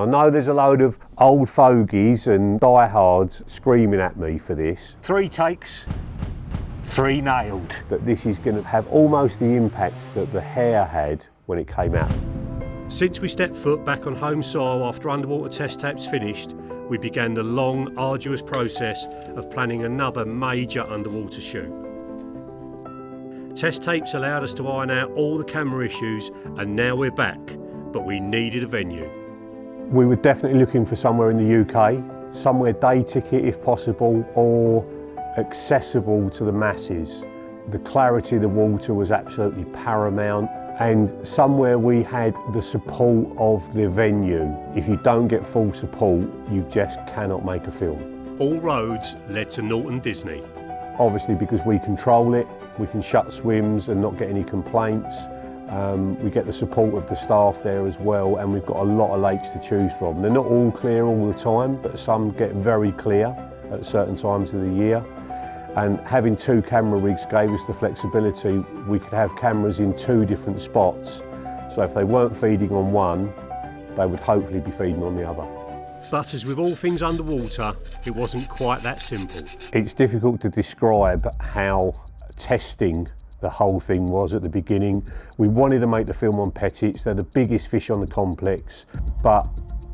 I know there's a load of old fogies and diehards screaming at me for this. 3 takes, 3 nailed. That this is going to have almost the impact that the Hare had when it came out. Since we stepped foot back on home soil after underwater test tapes finished, we began the long, arduous process of planning another major underwater shoot. Test tapes allowed us to iron out all the camera issues, and now we're back, but we needed a venue. We were definitely looking for somewhere in the UK, somewhere day ticket if possible, or accessible to the masses. The clarity of the water was absolutely paramount, and somewhere we had the support of the venue. If you don't get full support, you just cannot make a film. All roads led to Norton Disney. Obviously, because we control it, we can shut swims and not get any complaints. We get the support of the staff there as well, and we've got a lot of lakes to choose from. They're not all clear all the time, but some get very clear at certain times of the year. And having 2 camera rigs gave us the flexibility. We could have cameras in 2 different spots. So if they weren't feeding on one, they would hopefully be feeding on the other. But as with all things underwater, it wasn't quite that simple. It's difficult to describe how testing the whole thing was at the beginning. We wanted to make the film on petits. They're the biggest fish on the complex, but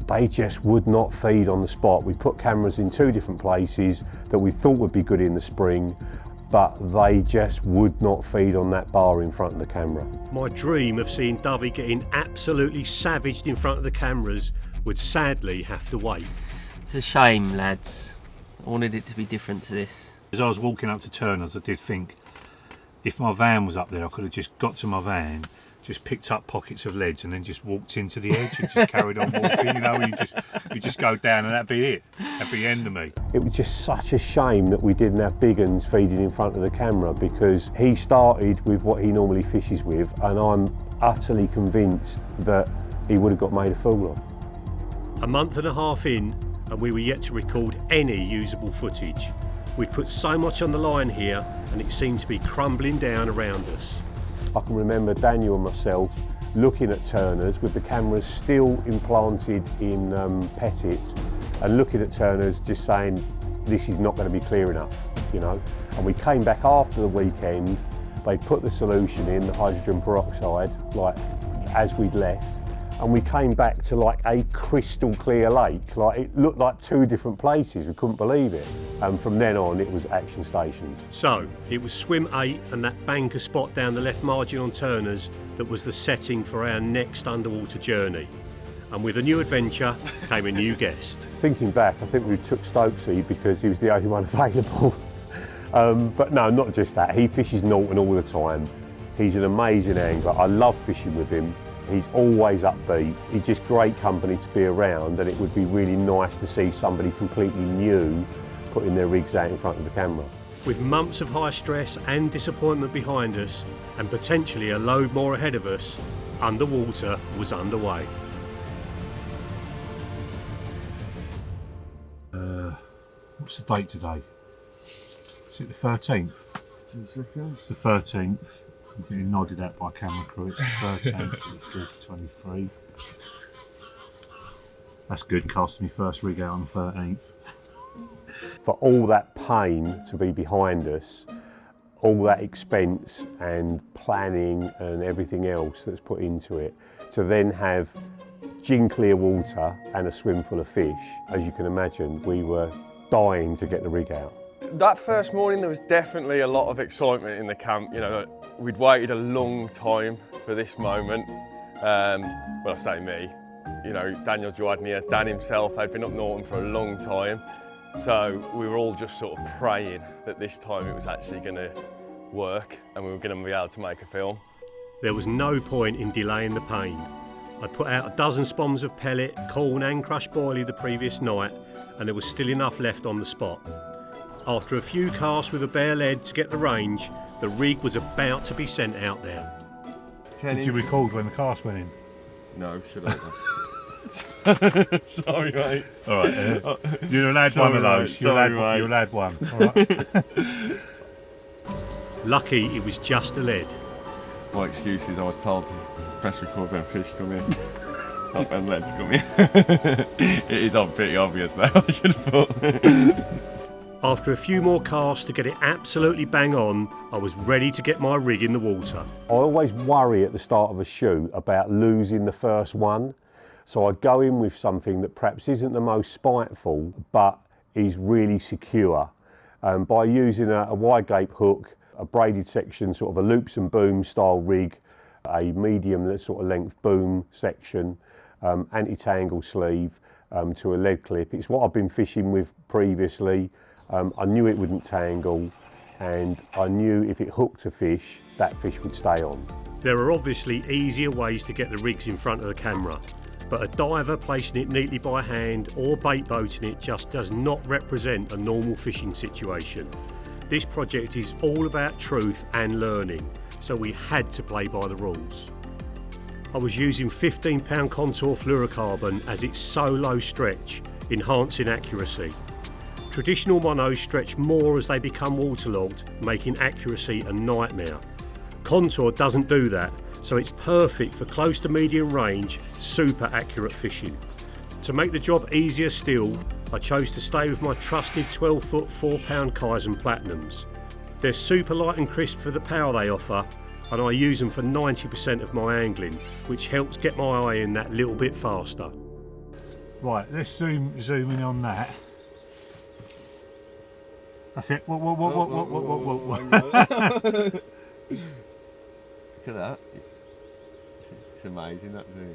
they just would not feed on the spot. We put cameras in 2 different places that we thought would be good in the spring, but they just would not feed on that bar in front of the camera. My dream of seeing Dovey getting absolutely savaged in front of the cameras would sadly have to wait. It's a shame, lads. I wanted it to be different to this. As I was walking up to Turner's, I did think, if my van was up there, I could have just got to my van, just picked up pockets of leads and then just walked into the edge and just carried on walking, you know, you just go down and that'd be it. That'd be the end of me. It was just such a shame that we didn't have big uns feeding in front of the camera, because he started with what he normally fishes with, and I'm utterly convinced that he would have got made a fool of. A month and a half in, and we were yet to record any usable footage. We'd put so much on the line here, and it seemed to be crumbling down around us. I can remember Daniel and myself looking at Turner's with the cameras still implanted in petits, and looking at Turner's just saying, this is not going to be clear enough, you know. And we came back after the weekend, they put the solution in, the hydrogen peroxide, like as we'd left, and we came back to like a crystal clear lake. Like it looked like 2 different places, we couldn't believe it. And from then on, it was action stations. So, it was swim 8 and that banker spot down the left margin on Turner's that was the setting for our next underwater journey. And with a new adventure came a new guest. Thinking back, I think we took Stokesy because he was the only one available. But no, not just that. He fishes Norton all the time. He's an amazing angler. I love fishing with him. He's always upbeat. He's just great company to be around, and it would be really nice to see somebody completely new putting their rigs out in front of the camera. With months of high stress and disappointment behind us, and potentially a load more ahead of us, Underwater was underway. What's the date today? Is it the 13th? 2 seconds. The 13th. I'm getting nodded at by camera crew. It's the 13th of the 5th, 23. That's good, casting my first rig out on the 13th. For all that pain to be behind us, all that expense and planning and everything else that's put into it, to then have gin clear water and a swim full of fish, as you can imagine, we were dying to get the rig out. That first morning, there was definitely a lot of excitement in the camp. You know, we'd waited a long time for this moment. Well, I say me, you know, Daniel Joadnia, Dan himself, they'd been up Norton for a long time. So we were all just sort of praying that this time it was actually going to work and we were going to be able to make a film. There was no point in delaying the pain. I'd put out a dozen spoms of pellet, corn and crushed boilie the previous night, and there was still enough left on the spot. After a few casts with a bare lead to get the range, the rig was about to be sent out there. Did you record when the cast went in? No, should I? Sorry, mate. All right. You're allowed one of those. You're allowed one. All right. Lucky it was just a lead. My excuse is I was told to press record when fish come in. Top end leads coming. It is pretty obvious now, I should have thought. After a few more casts to get it absolutely bang on, I was ready to get my rig in the water. I always worry at the start of a shoot about losing the first one. So I go in with something that perhaps isn't the most spiteful, but is really secure. By using a wide gape hook, a braided section, sort of a loops and boom style rig, a medium sort of length boom section, anti-tangle sleeve to a lead clip. It's what I've been fishing with previously. I knew it wouldn't tangle, and I knew if it hooked a fish, that fish would stay on. There are obviously easier ways to get the rigs in front of the camera, but a diver placing it neatly by hand or bait boating it just does not represent a normal fishing situation. This project is all about truth and learning, so we had to play by the rules. I was using 15-pound contour fluorocarbon as its so low stretch, enhancing accuracy. Traditional monos stretch more as they become waterlogged, making accuracy a nightmare. Contour doesn't do that, so it's perfect for close to medium range, super accurate fishing. To make the job easier still, I chose to stay with my trusted 12-foot 4-pound Kaizen Platinums. They're super light and crisp for the power they offer, and I use them for 90% of my angling, which helps get my eye in that little bit faster. Right, let's zoom in on that. That's it. Whoa. Look at that. It's amazing, that zoom.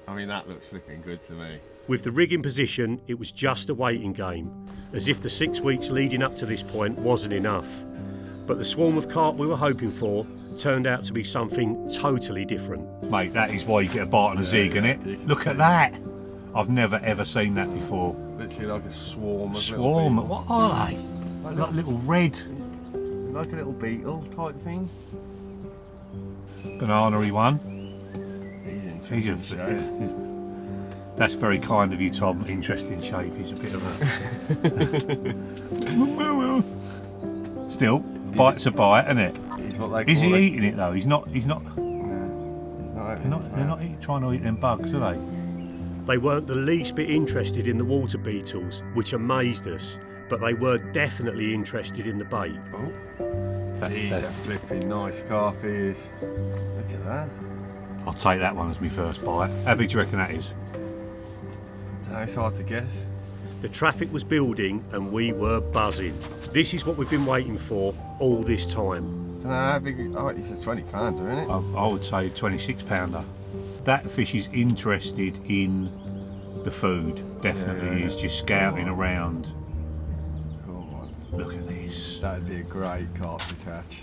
I mean, that looks flipping good to me. With the rig in position, it was just a waiting game, as if the 6 weeks leading up to this point wasn't enough. But the swarm of carp we were hoping for turned out to be something totally different. Mate, that is why you get a bite on a zig, isn't it? Look at that. I've never ever seen that before. Literally like a swarm of Swarm? little What are they? Like little red. beetles. Like a little beetle type thing. Banana-y one. He's He's interesting shape. That's very kind of you, Tom. Interesting shape. He's a bit of a. Still, bite's a bite, isn't it? He's what they Is he call eating it though? He's not. He's not They're not trying to eat them bugs, are they? They weren't the least bit interested in the water beetles, which amazed us, but they were definitely interested in the bait. He's a flipping nice carp, he is. Look at that. I'll take that one as my first bite. How big do you reckon that is? It's hard to guess. The traffic was building and we were buzzing. This is what we've been waiting for all this time. I don't know how big. Oh, it's a 20-pounder, isn't it? I would say 26-pounder. That fish is interested in the food, definitely. Yeah. He's just scouting around. Come on. Look at this. That'd be a great carp to catch.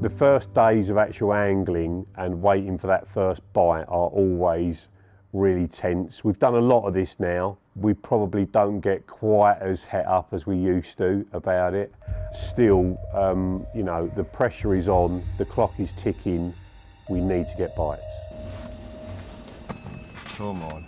The first days of actual angling and waiting for that first bite are always really tense. We've done a lot of this now. We probably don't get quite as het up as we used to about it. Still, you know, the pressure is on, the clock is ticking, we need to get bites. Come on.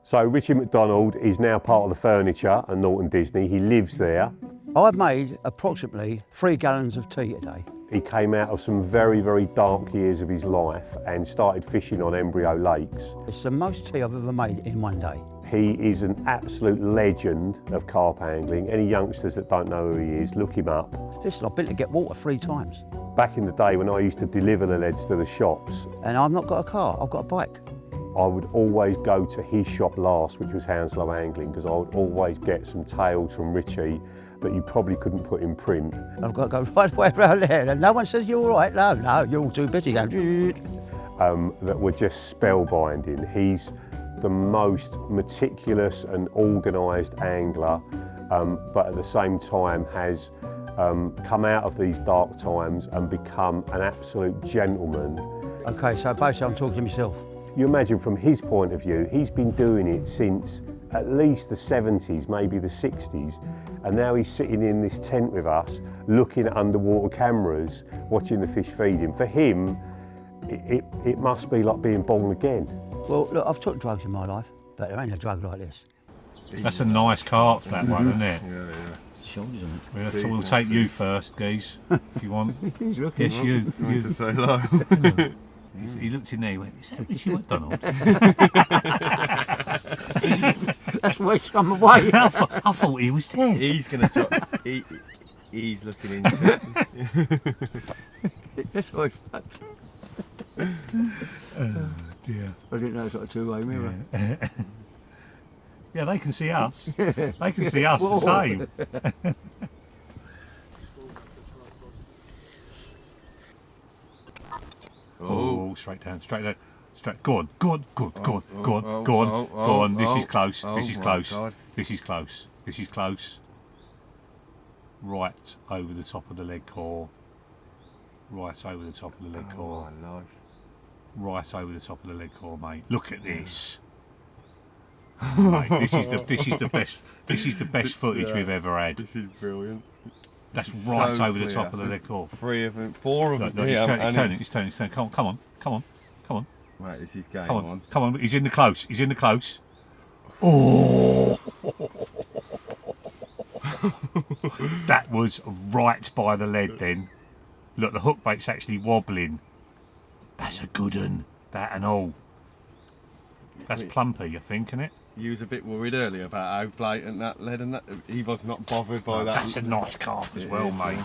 So Richie McDonald is now part of the furniture at Norton Disney. He lives there. I've made approximately 3 gallons of tea a day. He came out of some very, very dark years of his life and started fishing on Embryo Lakes. It's the most tea I've ever made in one day. He is an absolute legend of carp angling. Any youngsters that don't know who he is, look him up. Listen, I've been to get water 3 times. Back in the day when I used to deliver the leads to the shops, And I've not got a car, I've got a bike. I would always go to his shop last, which was Hounslow Angling, because I would always get some tales from Richie that you probably couldn't put in print. I've got to go right the way around there. And no one says, you're all right. No, you're all too busy. That were just spellbinding. He's the most meticulous and organised angler, but at the same time has come out of these dark times and become an absolute gentleman. Okay, so basically I'm talking to myself. You imagine from his point of view, he's been doing it since at least the 70s, maybe the 60s, and now he's sitting in this tent with us, looking at underwater cameras, watching the fish feeding. For him, it must be like being born again. Well, look, I've took drugs in my life, but there ain't a drug like this. That's a nice carp, that one, isn't it? Yeah. Shoulders on it. We'll take you first, Geese, if you want. He's looking. Yes, you. To say hello. He looked in there, he went, is that Richie McDonald? That's why he's come away. I thought he was dead. He's going to drop. He's looking into it. That's why. Dear. I didn't know it's like a two-way mirror. Yeah, they can see us. They can see us the same. Oh, straight down. Go on. This is close. This is close. This is close. This is close. Right over the top of the leg core. Right over the top of the leg core. my life. Right over the top of the leg core, mate. Look at this. Mate, this is the best footage we've ever had. This is brilliant. That's is right so over the clear. top of the leg core. 3 of them, 4 of Look, them. he's turning. Come on. Right, this is game Come on. on, come on, he's in the close. Oh! That was right by the lead then. Look, the hook bait's actually wobbling. That's a good un, that and all. That's plumpy, I think, isn't it? You was a bit worried earlier about how blatant that lead and that. He was not bothered by that. That's a nice carp as well, mate.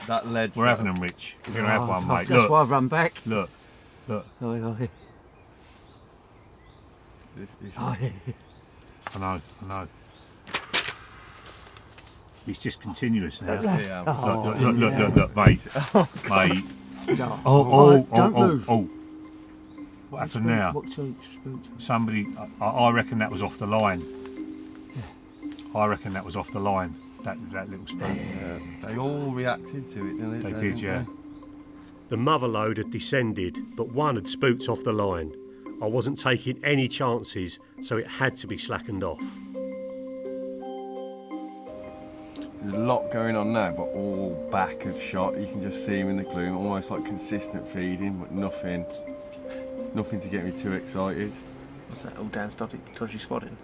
That lead. We're having them, Rich. We're going to have one, mate. That's why Look, I've run back. look. Oh, yeah. Oh, I know. He's just continuous now. yeah. Look, mate. Mate. Don't move. What happened now? What spook? Somebody, I reckon that was off the line. I reckon that was off the line. That little spook. Yeah. They all reacted to it, didn't they? They did, yeah. The mother load had descended, but one had spooked off the line. I wasn't taking any chances, so it had to be slackened off. There's a lot going on now, but all back of shot. You can just see him in the gloom, almost like consistent feeding, but nothing to get me too excited. What's that all down dodgy spotting?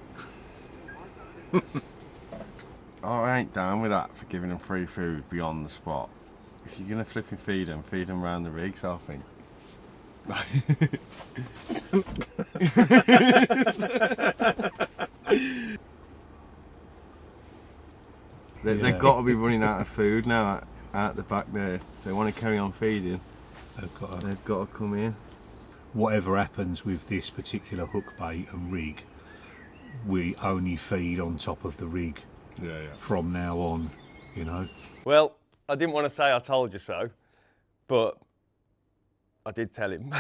I ain't down with that for giving them free food beyond the spot. If you're going to flip and feed them round the rigs, I think. They've got to be running out of food now out the back there. If they want to carry on feeding, they've got to come in. Whatever happens with this particular hook bait and rig, we only feed on top of the rig from now on, you know. Well, I didn't want to say I told you so, but I did tell him.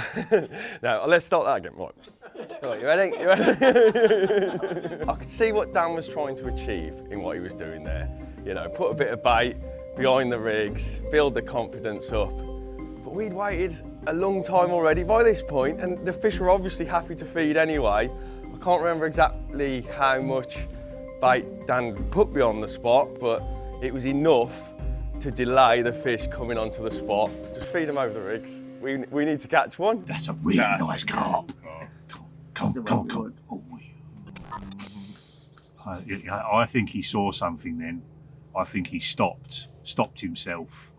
Now, let's start that again. Right, you ready? I could see what Dan was trying to achieve in what he was doing there. You know, put a bit of bait behind the rigs, build the confidence up. But we'd waited a long time already by this point, and the fish were obviously happy to feed anyway. I can't remember exactly how much bait Dan put beyond the spot, but it was enough to delay the fish coming onto the spot. Just feed them over the rigs. We need to catch one. That's a really nice carp. Come on. Oh, I think he saw something then. I think he stopped himself.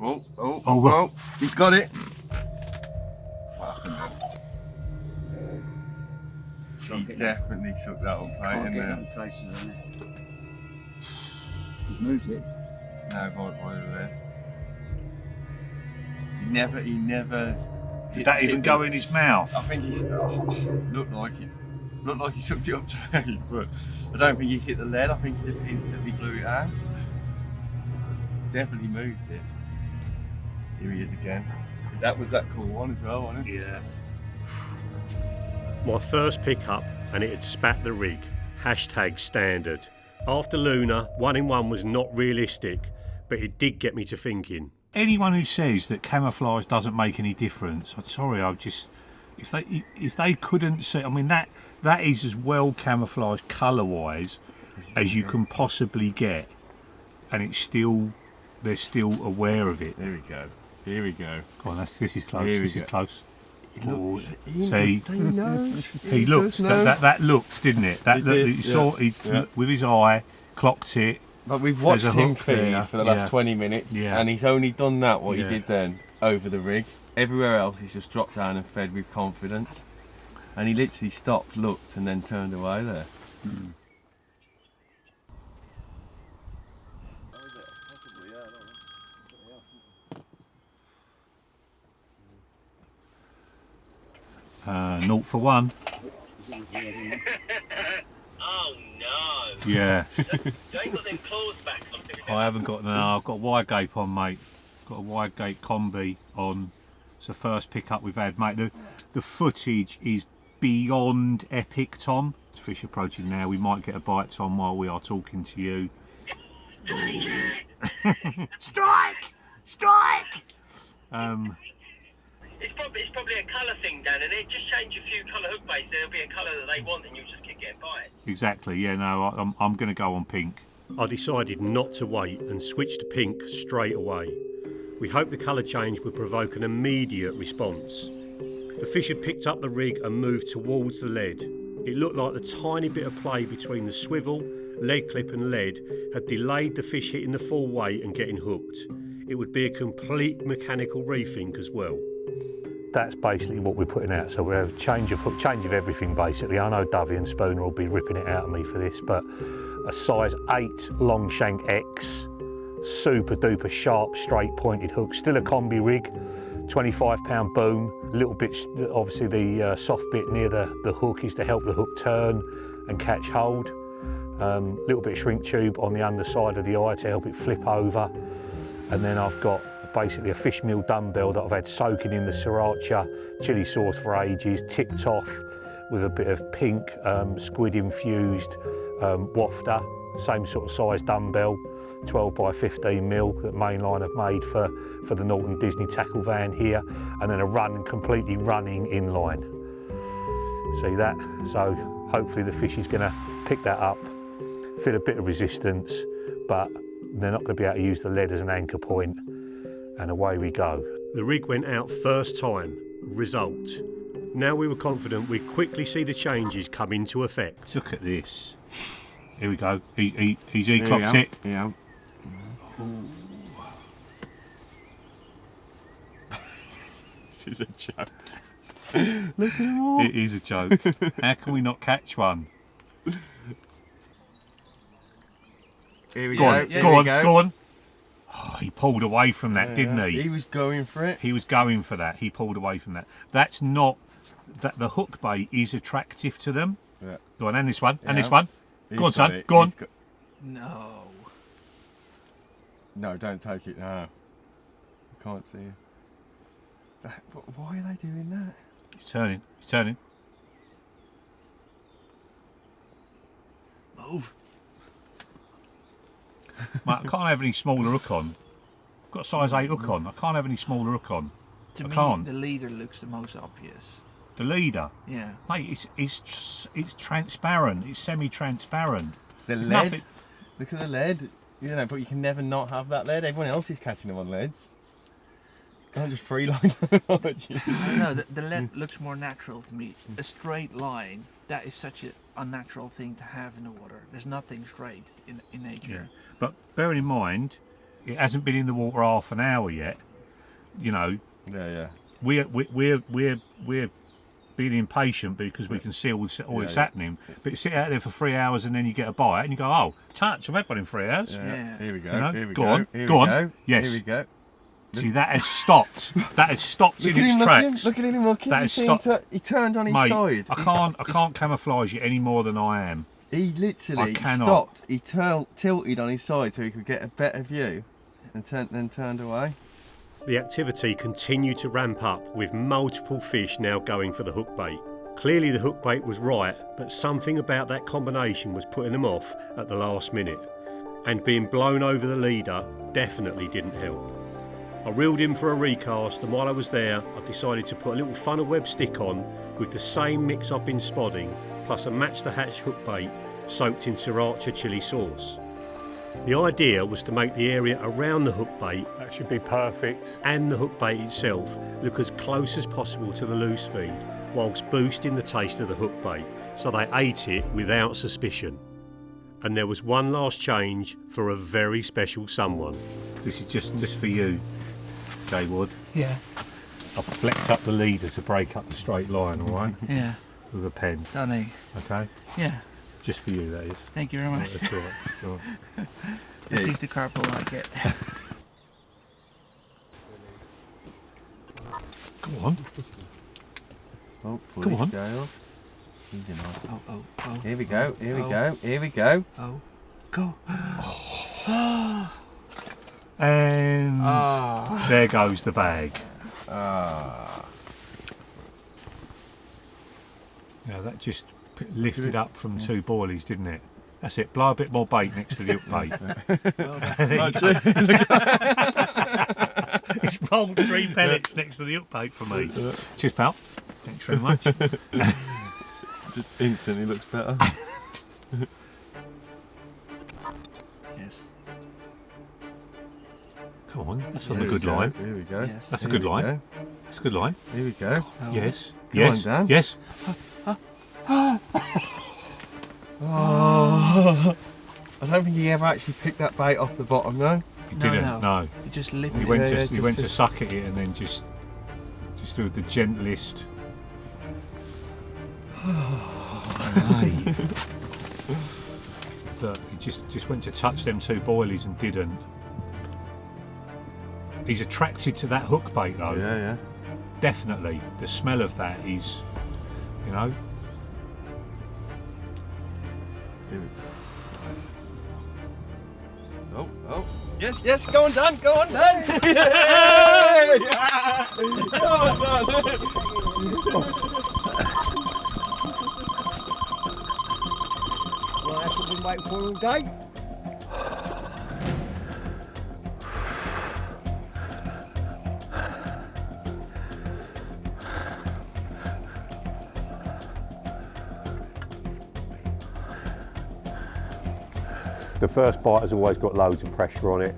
Oh, he's got it. He definitely took that up right in there. He's moved it. It's now right by the red. He never. Did that even go in his mouth? I think he's looked like it. Looked like he sucked it up straight, but I don't think he hit the lead. I think he just instantly blew it out. He's definitely moved it. Here he is again. That was that cool one as well, wasn't it? Yeah. My first pickup, and it had spat the rig. #standard. After Luna, 1 in 1 was not realistic, but it did get me to thinking. Anyone who says that camouflage doesn't make any difference, I'm sorry, if they couldn't see, I mean that is as well camouflaged colour-wise as you can possibly get, and they're still aware of it. There we go. Here we go. Go on, this is close. Here we This is go. close. He knows. He looked. That looked, didn't it? He did, He saw. He yeah. with his eye clocked it. But we've watched There's a him hook there, feed for the last yeah. 20 minutes, Yeah. and he's only done that, what Yeah. he did then, over the rig. Everywhere else, he's just dropped down and fed with confidence. And he literally stopped, looked, and then turned away there. Naught for one. Oh no! Yeah. You ain't got them claws back. I haven't got no. I've got a wide gape on, mate. Got a wide gape combi on. It's the first pickup we've had, mate. The footage is beyond epic, Tom. It's fish approaching now. We might get a bite, Tom, while we are talking to you. Strike! Strike! It's probably a colour thing, Dan, and it just change a few colour hook baits. There'll be a colour that they want, and you'll just keep getting bites. Exactly. Yeah. No, I'm going to go on pink. I decided not to wait and switched to pink straight away. We hoped the colour change would provoke an immediate response. The fish had picked up the rig and moved towards the lead. It looked like the tiny bit of play between the swivel, lead clip and lead had delayed the fish hitting the full weight and getting hooked. It would be a complete mechanical rethink as well. That's basically what we're putting out. So we have a change of hook, change of everything basically. I know Dovey and Spooner will be ripping it out of me for this, but a size 8 long shank X, super duper sharp straight pointed hook, still a combi rig, 25-pound boom, a little bit, obviously the soft bit near the hook is to help the hook turn and catch hold. Little bit of shrink tube on the underside of the eye to help it flip over. And then I've got basically a fish meal dumbbell that I've had soaking in the sriracha chili sauce for ages, tipped off with a bit of pink squid infused wafter, same sort of size dumbbell, 12 by 15 mil that Mainline have made for the Norton Disney tackle van here, and then a run completely running inline. See that? So hopefully the fish is going to pick that up, feel a bit of resistance, but they're not going to be able to use the lead as an anchor point, and away we go. The rig went out first time. Result. Now we were confident we'd quickly see the changes come into effect. Look at this. Here we go. He's clocked it. Yeah. This is a joke. Look at them all. It is a joke. How can we not catch one? Here we Go on, Here go we on, go on. Oh, he pulled away from that, didn't he? He was going for it. He was going for that. He pulled away from that. That's not that the hook bait is attractive to them. Yeah. Go on, and this one, and Yeah. this one. He's Go on, got son. it. Go on. He's got- No. No, don't take it now. I can't see you. Why are they doing that? He's turning. He's turning. Move. Mate, I can't have any smaller hook on. I've got a size 8 hook on. I can't have any smaller hook on. To I me, can't. the leader looks the most obvious. The leader. Yeah. Mate, it's transparent. It's semi-transparent. The There's lead. nothing- Look at the lead. You know, but you can never not have that lead. Everyone else is catching them on leads. Can't just freeline them. No, the lead looks more natural to me. A straight line, that is such an unnatural thing to have in the water. There's nothing straight in nature. Yeah. But bear in mind, it hasn't been in the water half an hour yet. You know, Yeah. we're being impatient because we can see all that's Yeah. happening. But you sit out there for 3 hours and then you get a bite and you go, oh, touch, I've had one in 3 hours. Yeah. Here we go. You know, Here we go go. on, Here go we on. go. Yes. Here we go. See, that has stopped. That has stopped Look in at its him tracks. looking. Look at him looking. That You is see him stop- he turned on his Mate, side. I can't camouflage it any more than I am. He literally I cannot. stopped. He tilted on his side so he could get a better view, and then turned away. The activity continued to ramp up with multiple fish now going for the hook bait. Clearly the hook bait was right, but something about that combination was putting them off at the last minute. And being blown over the leader definitely didn't help. I reeled in for a recast, and while I was there I decided to put a little funnel web stick on with the same mix I've been spotting, plus a match the hatch hook bait soaked in sriracha chili sauce. The idea was to make the area around the hook bait That should be perfect. and the hook bait itself look as close as possible to the loose feed, whilst boosting the taste of the hook bait, so they ate it without suspicion. And there was one last change for a very special someone. This is just for you, Jay Wood. Yeah. I've flecked up the leader to break up the straight line, all right? Yeah. With a pen. Danny. Okay? Yeah. Just for you, that is. Thank you very much. That's all right. That's all right. At least the carpool like it. Come on. Oh, Come on. Scale. Easy, nice. Oh. Here we go, here we Oh. go, here we go. Oh. Go. And Ah. there goes the bag. Ah. Yeah, that just lifted up from 2 boilies, didn't it? That's it. Blow a bit more bait next to the hook bait. He's rolled 3 pellets next to the hook bait for me. Cheers, pal. Thanks very much. Just instantly looks better. Yes. Come on, that's on a Here good we go, line. Here we go. Yes. That's a Here good we line. go, That's a good line. Here we go. Oh. Yes. Come Yes. on, Dan. Yes. Oh. I don't think he ever actually picked that bait off the bottom though. He No, didn't. no. No. You just lift He it. went Yeah, to yeah, he just went to to- suck at it and then just do the gentlest. Mate. But he just went to touch them 2 boilies and didn't. He's attracted to that hook bait though. Yeah. Definitely. The smell of that is, you know. Here we go. Oh. Yes, go on, Dan, go on, Dan. Yay! Go on, Dan. Well, that's what we've been waiting for all day. The first bite has always got loads of pressure on it.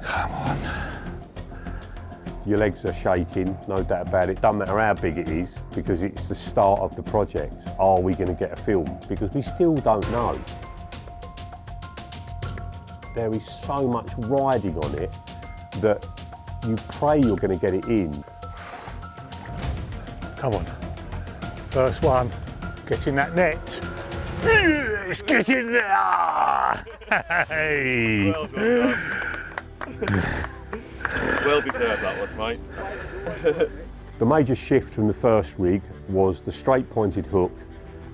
Come on. Your legs are shaking, no doubt about it. Doesn't matter how big it is, because it's the start of the project. Are we going to get a film? Because we still don't know. There is so much riding on it that you pray you're going to get it in. Come on. First one. Get in that net. Let's get in there. Hey. Well done, Dan. Well deserved that was, mate. The major shift from the first rig was the straight pointed hook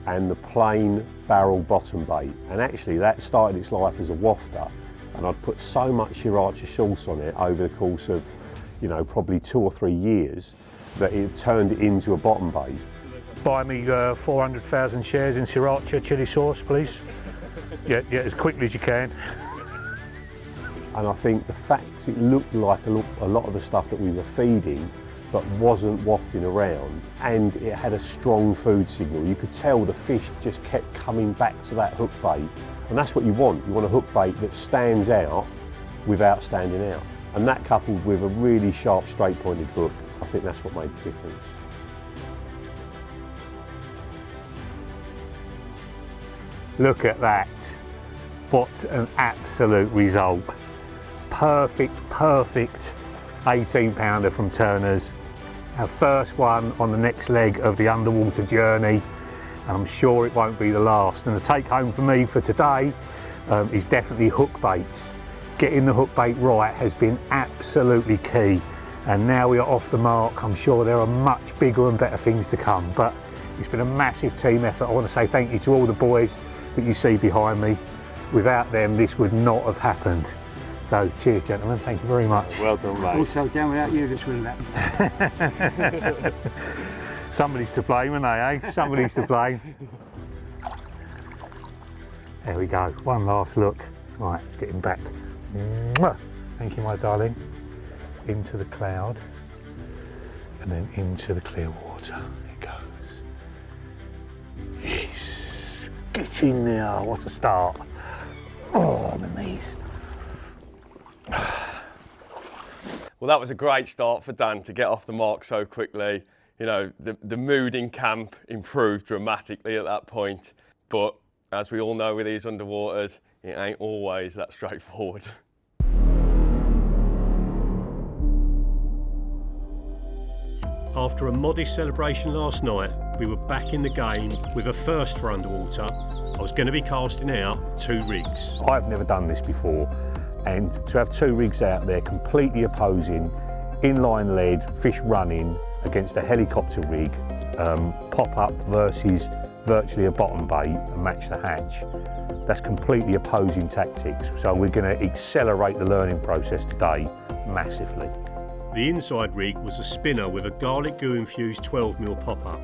and the plain barrel bottom bait. And actually that started its life as a wafter, and I'd put so much sriracha sauce on it over the course of, you know, probably 2 or 3 years that it turned it into a bottom bait. Buy me 400,000 shares in sriracha chili sauce, please. Yeah, as quickly as you can. And I think the fact it looked like a lot of the stuff that we were feeding but wasn't wafting around, and it had a strong food signal. You could tell the fish just kept coming back to that hook bait, and that's what you want. You want a hook bait that stands out without standing out. And that coupled with a really sharp straight pointed hook, I think that's what made the difference. Look at that. What an absolute result. Perfect 18 pounder from Turner's. Our first one on the next leg of the underwater journey. I'm sure it won't be the last. And the take home for me for today is definitely hook baits. Getting the hook bait right has been absolutely key. And now we are off the mark. I'm sure there are much bigger and better things to come. But it's been a massive team effort. I want to say thank you to all the boys that you see behind me. Without them, this would not have happened. So cheers, gentlemen. Thank you very much. Well done, mate. Also, Dan, without you, this wouldn't happen. Somebody's to blame, aren't they, eh? Somebody's to blame. There we go. One last look. Right, let's get him back. Mwah. Thank you, my darling. Into the cloud and then into the clear water. It goes. Yes. Get in there. What a start. Oh, my knees. Well, that was a great start for Dan to get off the mark so quickly. You know, the mood in camp improved dramatically at that point. But as we all know with these underwaters, it ain't always that straightforward. After a modest celebration last night, we were back in the game with a first for underwater. I was going to be casting out 2 rigs. I've never done this before, and to have 2 rigs out there completely opposing, inline lead, fish running against a helicopter rig, pop-up versus virtually a bottom bait and match the hatch. That's completely opposing tactics, so we're going to accelerate the learning process today massively. The inside rig was a spinner with a garlic goo infused 12mm pop-up.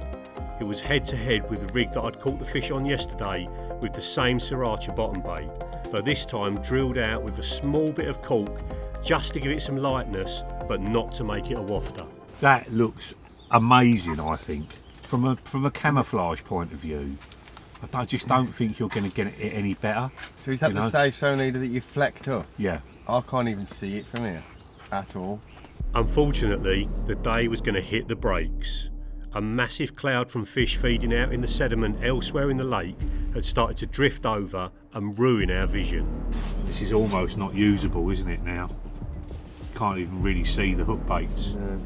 It was head to head with the rig that I'd caught the fish on yesterday with the same Sriracha bottom bait, but this time drilled out with a small bit of cork just to give it some lightness, but not to make it a wafter. That looks amazing, I think. From a camouflage point of view, I just don't think you're going to get it any better. So is that the stage so needed that you flecked up? Yeah. I can't even see it from here at all. Unfortunately, the day was going to hit the brakes. A massive cloud from fish feeding out in the sediment elsewhere in the lake had started to drift over and ruin our vision. This is almost not usable, isn't it, now? Can't even really see the hook baits. Yeah.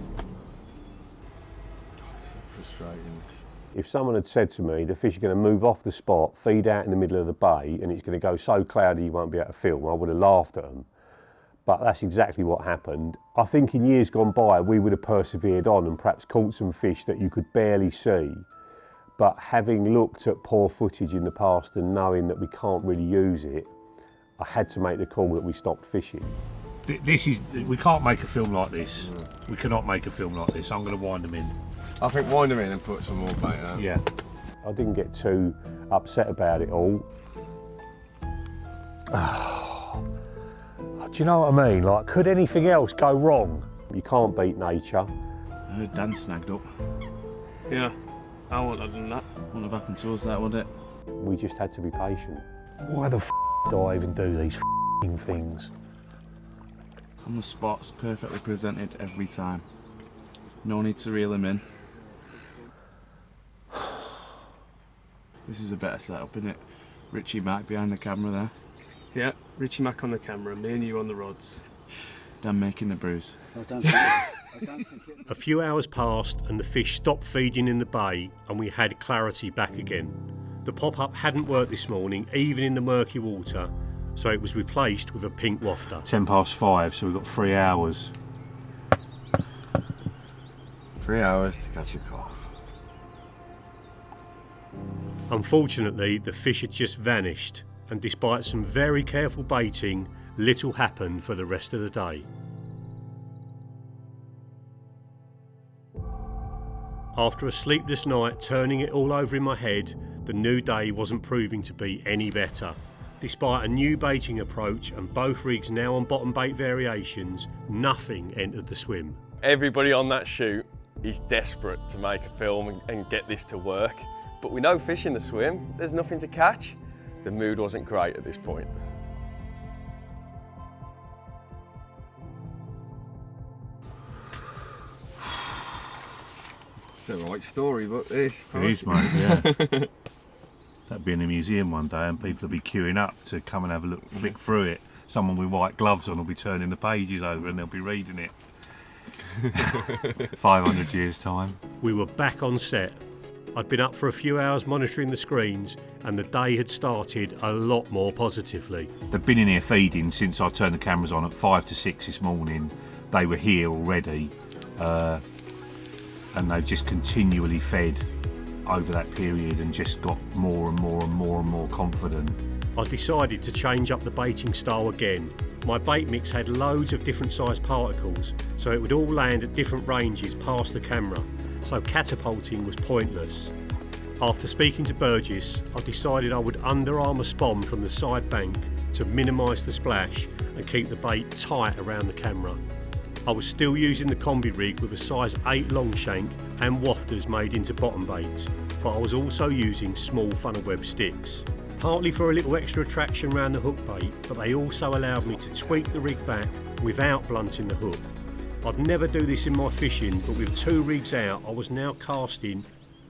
It's so frustrating. If someone had said to me the fish are going to move off the spot, feed out in the middle of the bay, and it's going to go so cloudy you won't be able to film, I would have laughed at them. But that's exactly what happened. I think in years gone by we would have persevered on and perhaps caught some fish that you could barely see. But having looked at poor footage in the past and knowing that we can't really use it, I had to make the call that we stopped fishing. We can't make a film like this. We cannot make a film like this. I'm going to wind them in. I think wind them in and put some more bait out. Yeah. I didn't get too upset about it all. Do you know what I mean? Like, could anything else go wrong? You can't beat nature. I heard Dan snagged up. Yeah, I wouldn't have done that. Wouldn't have happened to us, that would it? We just had to be patient. Why the do I even do these things? On the spot's perfectly presented every time. No need to reel him in. This is a better setup, isn't it? Richie Mack behind the camera there. Yeah, Richie Mack on the camera, me and you on the rods. Dan making the brews. A few hours passed and the fish stopped feeding in the bay and we had clarity back again. The pop-up hadn't worked this morning, even in the murky water, so it was replaced with a pink wafter. 5:10, so we've got 3 hours. 3 hours to catch a calf. Unfortunately, the fish had just vanished, and despite some very careful baiting, little happened for the rest of the day. After a sleepless night turning it all over in my head, the new day wasn't proving to be any better. Despite a new baiting approach and both rigs now on bottom bait variations, nothing entered the swim. Everybody on that shoot is desperate to make a film and get this to work, but with no fish in the swim, there's nothing to catch. The mood wasn't great at this point. It's a right storybook, this. It is, mate, yeah. That'd be in a museum one day and people will be queuing up to come and have a look, flick through it. Someone with white gloves on will be turning the pages over and they'll be reading it. 500 years' time. We were back on set. I'd been up for a few hours monitoring the screens and the day had started a lot more positively. They've been in here feeding since I turned the cameras on at 5 to 6 this morning. They were here already and they've just continually fed over that period and just got more and more and more and more confident. I decided to change up the baiting style again. My bait mix had loads of different sized particles, so it would all land at different ranges past the camera, so catapulting was pointless. After speaking to Burgess, I decided I would Under Armour spawn from the side bank to minimise the splash and keep the bait tight around the camera. I was still using the combi rig with a size 8 long shank and wafters made into bottom baits, but I was also using small funnel web sticks. Partly for a little extra traction around the hook bait, but they also allowed me to tweak the rig back without blunting the hook. I'd never do this in my fishing, but with 2 rigs out I was now casting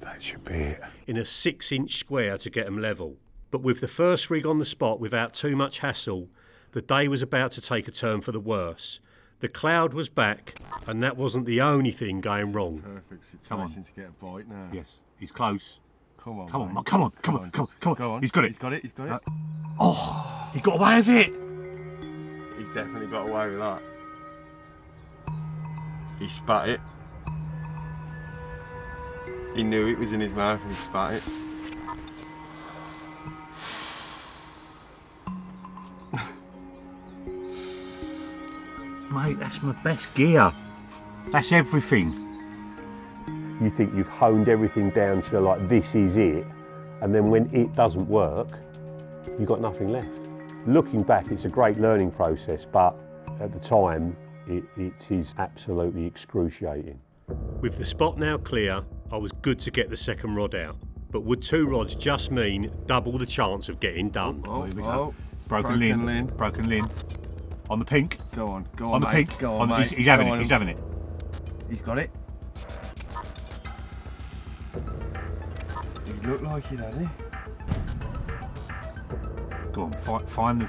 That should be it. In a 6-inch square to get them level. But with the first rig on the spot without too much hassle, the day was about to take a turn for the worse. The cloud was back, and that wasn't the only thing going wrong. Perfect Come on. situation to get a bite now. Yes, he's close. Come on, Come on, mate. mate, come on, come on, come on. Go on. He's got it. He's got it. He's got it. Oh, he got away with it. He definitely got away with that. He spat it. He knew it was in his mouth and he spat it. Mate, that's my best gear. That's everything. You think you've honed everything down to like this is it, and then when it doesn't work, you've got nothing left. Looking back, it's a great learning process, but at the time, it is absolutely excruciating. With the spot now clear, I was good to get the second rod out. But would 2 rods just mean double the chance of getting done? Oh, here we go. Broken limb. Broken limb. On the pink. Go on, go on, On the mate. pink. Go on, mate. He's having Go it. on. He's having it. He's got it. He looked like he had it. Go on. Find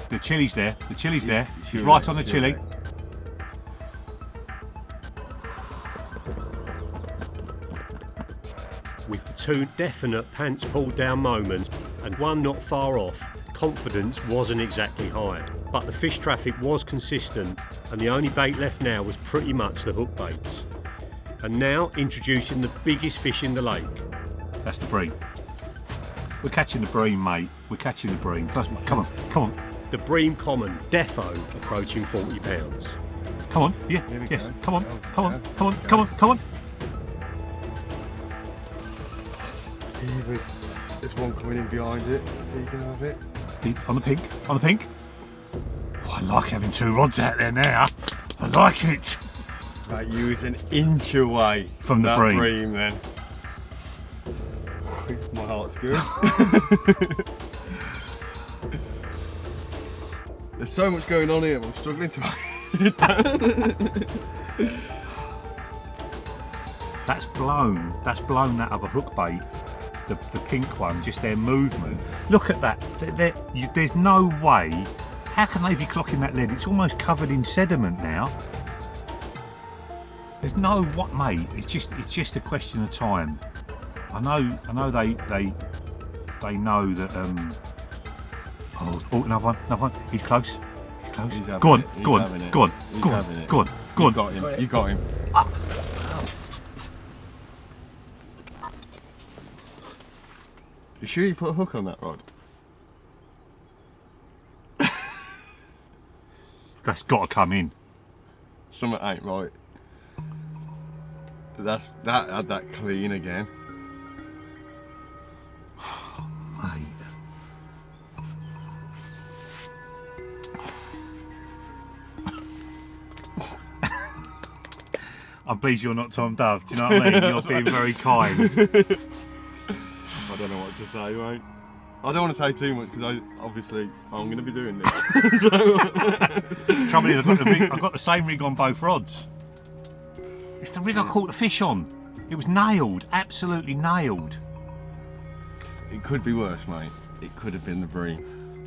the chilies there. The chili's there. He's Sure, right on the sure, chili. mate. With 2 definite pants pulled down moments and 1 not far off, confidence wasn't exactly high. But the fish traffic was consistent, and the only bait left now was pretty much the hook baits. And now introducing the biggest fish in the lake. That's the bream. We're catching the bream, mate. We're catching the bream. First, come on, come on, The bream common, defo, approaching 40 pounds. come on. Yeah, Here we yes. go. Come on, Go, come on, go, come on, go. come on, come on. There's one coming in behind it. So you can have it. On the pink. On the pink. Oh, I like having 2 rods out there now. I like it. Mate, you was an inch away From the that bream. then. My heart's good. There's so much going on here, but I'm struggling to. That's blown that other hook bait, the pink one, just their movement. Look at that. There's no way. How can they be clocking that lead? It's almost covered in sediment now. There's no what, mate. It's just a question of time. I know they know that. Oh, another one. He's close. He's close. He's having Go on, it. He's go on, having it. go on, He's go on, having it. go on, go on. You got him. You got him. You sure you put a hook on that rod? That's got to come in. Something ain't right. That had that clean again. Mate. I'm pleased you're not Tom Dove, do you know what I mean? You're being very kind. I don't know what to say, mate. I don't want to say too much because I'm going to be doing this. Trouble is, I've got the same rig on both rods. It's the rig I caught the fish on. It was nailed, absolutely nailed. It could be worse, mate. It could have been the bream.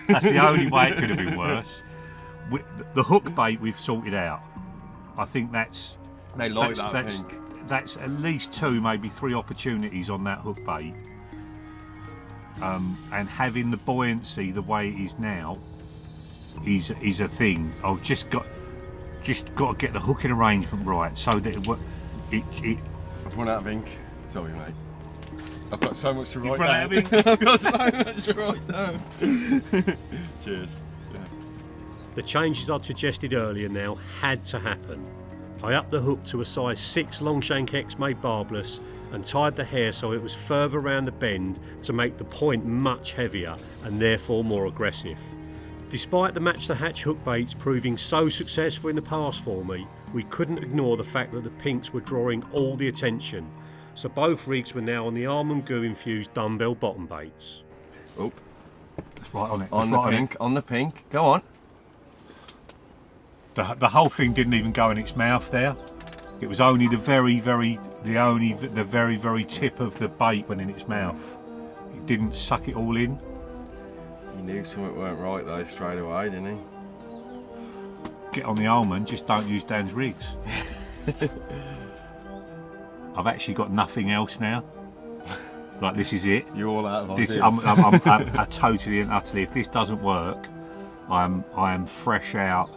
That's the only way it could have been worse. The hook bait we've sorted out. I think that's They like that pink. That's at least 2, maybe 3 opportunities on that hook bait. And having the buoyancy the way it is now is a thing. I've just got to get the hooking arrangement right so that I've run out of ink. Sorry, mate. I've got so much to write run down. out of ink? I've got so much to write down. Cheers. Yeah. The changes I'd suggested earlier now had to happen. I upped the hook to a size 6 Longshank X made barbless and tied the hair so it was further round the bend to make the point much heavier and therefore more aggressive. Despite the match the hatch hook baits proving so successful in the past for me, we couldn't ignore the fact that the pinks were drawing all the attention, so both rigs were now on the almond goo infused dumbbell bottom baits. Oh, That's right on it. on That's the right pink, on the pink. Go on. The whole thing didn't even go in its mouth there. It was only the very, very The very, very tip of the bait went in its mouth. It didn't suck it all in. He knew something weren't right though straight away, didn't he? Get on the almond, just don't use Dan's rigs. I've actually got nothing else now. Like, this is it. You're all out of ideas. I'm totally and utterly. If this doesn't work, I am fresh out.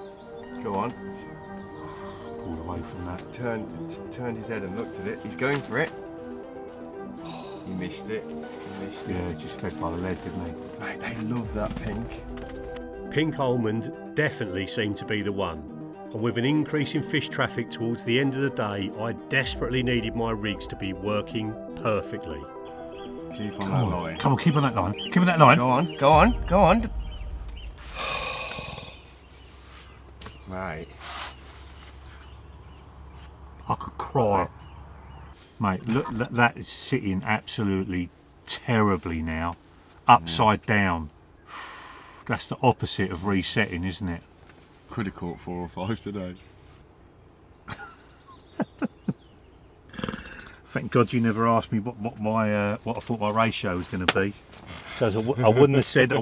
Go on. Pulled away from that. Turned his head and looked at it. He's going for it. He missed it. Yeah, just fed by the lead, didn't he? Mate, they love that pink. Pink almond definitely seemed to be the one. And with an increase in fish traffic towards the end of the day, I desperately needed my rigs to be working perfectly. Keep on that line. Come on, keep on that line. Keep on that line. Go on. Mate. I could cry. Mate, look, that is sitting absolutely terribly now. Upside down. That's the opposite of resetting, isn't it? Could have caught 4 or 5 today. Thank God you never asked me what I thought my ratio was going to be, because I wouldn't have said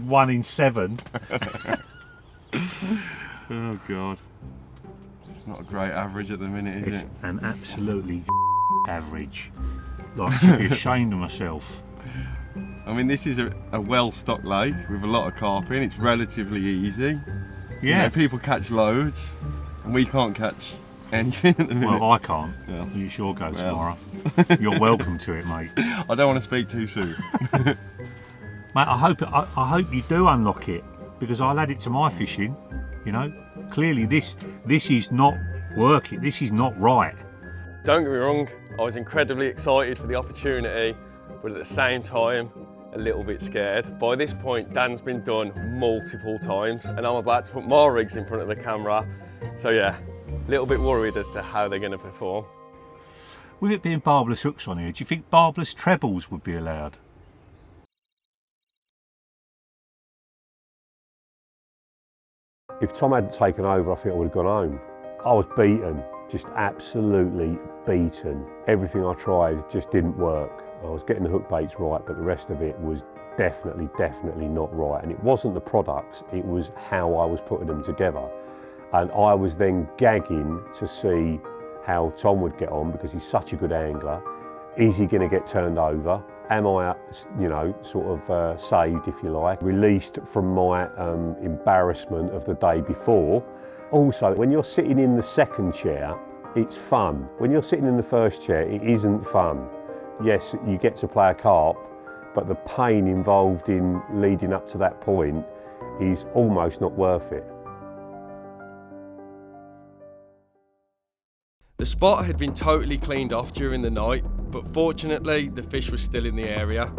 1 in 7. Oh God, it's not a great average at the minute, is It's it? an absolutely average. Like, I should be ashamed of myself. I mean, this is a well-stocked lake with a lot of carp in. It's relatively easy. Yeah. You know, people catch loads, and we can't catch anything at the minute. Well, I can't. Yeah. You sure go tomorrow. You're welcome to it, mate. I don't want to speak too soon. Mate, I hope you do unlock it, because I'll add it to my fishing. You know, clearly this is not working. This is not right. Don't get me wrong, I was incredibly excited for the opportunity, but at the same time, a little bit scared. By this point, Dan's been done multiple times, and I'm about to put more rigs in front of the camera. So yeah, a little bit worried as to how they're going to perform. With it being barbless hooks on here, do you think barbless trebles would be allowed? If Tom hadn't taken over, I think I would have gone home. I was beaten, just absolutely beaten. Everything I tried just didn't work. I was getting the hook baits right, but the rest of it was definitely not right. And it wasn't the products, it was how I was putting them together. And I was then gagging to see how Tom would get on, because he's such a good angler. Is he going to get turned over? Am I, sort of saved, if you like, released from my embarrassment of the day before? Also, when you're sitting in the second chair, it's fun. When you're sitting in the first chair, it isn't fun. Yes, you get to play a carp, but the pain involved in leading up to that point is almost not worth it. The spot had been totally cleaned off during the night, but fortunately the fish was still in the area.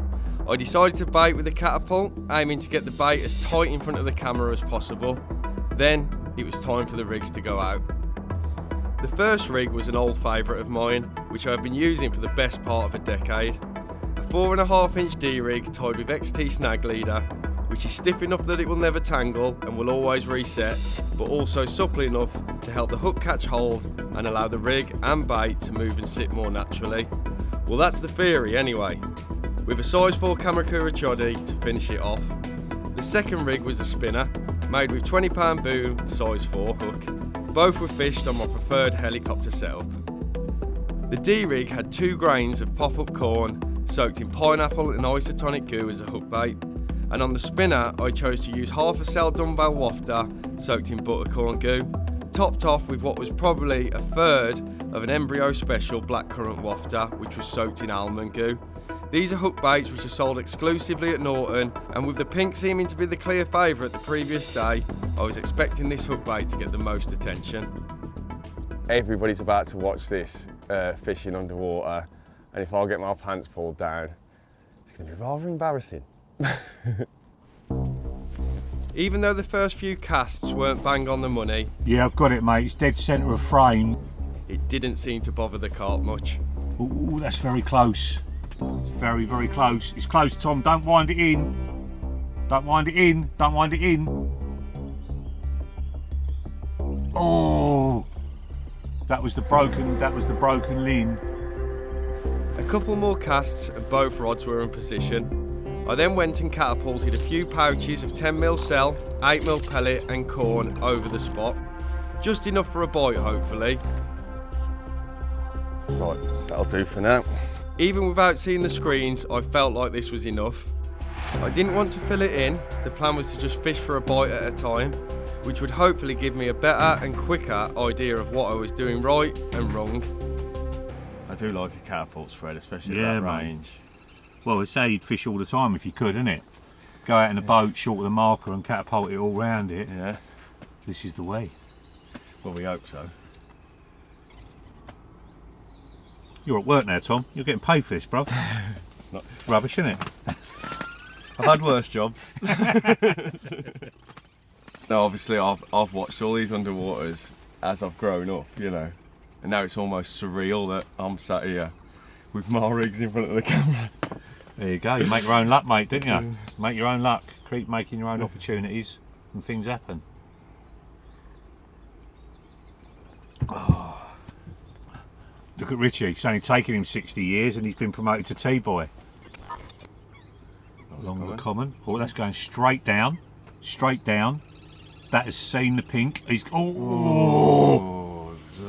I decided to bait with a catapult, aiming to get the bait as tight in front of the camera as possible. Then it was time for the rigs to go out. The first rig was an old favourite of mine, which I've been using for the best part of a decade. A 4.5-inch D-rig tied with XT snag leader, which is stiff enough that it will never tangle and will always reset, but also supple enough to help the hook catch hold and allow the rig and bait to move and sit more naturally. Well, that's the theory anyway, with a size 4 Kamakura Choddy to finish it off. The second rig was a spinner, made with 20-pound boom and size 4 hook. Both were fished on my preferred helicopter setup. The D-rig had 2 grains of pop-up corn soaked in pineapple and isotonic goo as a hook bait, and on the spinner I chose to use half a cell dumbbell wafter soaked in buttercorn goo, topped off with what was probably a third of an embryo special blackcurrant wafter which was soaked in almond goo. These are hook baits which are sold exclusively at Norton, and with the pink seeming to be the clear favourite the previous day, I was expecting this hook bait to get the most attention. Everybody's about to watch this fishing underwater, and if I get my pants pulled down, it's going to be rather embarrassing. Even though the first few casts weren't bang on the money, Yeah, I've got it, mate. It's dead centre of frame. it didn't seem to bother the carp much. Ooh, that's very close. It's very, very close. It's close, Tom. Don't wind it in. Don't wind it in. Don't wind it in. Oh, that was the broken line. A couple more casts and both rods were in position. I then went and catapulted a few pouches of 10mm cell, 8mm pellet and corn over the spot. Just enough for a bite, hopefully. Right, that'll do for now. Even without seeing the screens, I felt like this was enough. I didn't want to fill it in. The plan was to just fish for a bite at a time, which would hopefully give me a better and quicker idea of what I was doing right and wrong. I do like a catapult spread, especially Yeah, at that mate. range. Well, it's how you'd fish all the time if you could, isn't it? Go out in a boat, short of the marker and catapult it all round it. Yeah. This is the way. Well, we hope so. You're at work now, Tom. You're getting paid for this, bro. Not rubbish, isn't it? I've had worse jobs. No, obviously I've watched all these underwaters as I've grown up, you know, and now it's almost surreal that I'm sat here with my rigs in front of the camera. There you go. You make your own luck, mate, didn't you? Make your own luck. Keep making your own opportunities, and things happen. Oh. Look at Richie. It's only taken him 60 years, and he's been promoted to T-boy. Along the common. Oh, that's going straight down. Straight down. That has seen the pink. He's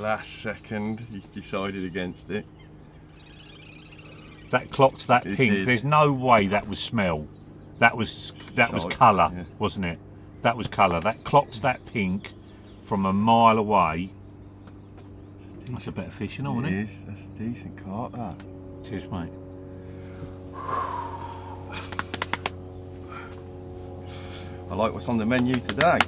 Last second he decided against it. That clocked that It pink. did. There's no way that was smell. That was colour, yeah. wasn't it? That was colour. That clocked that pink from a mile away. That's a better fish, you know, isn't it? It is. That's a decent cart, that. Cheers, mate. I like what's on the menu today.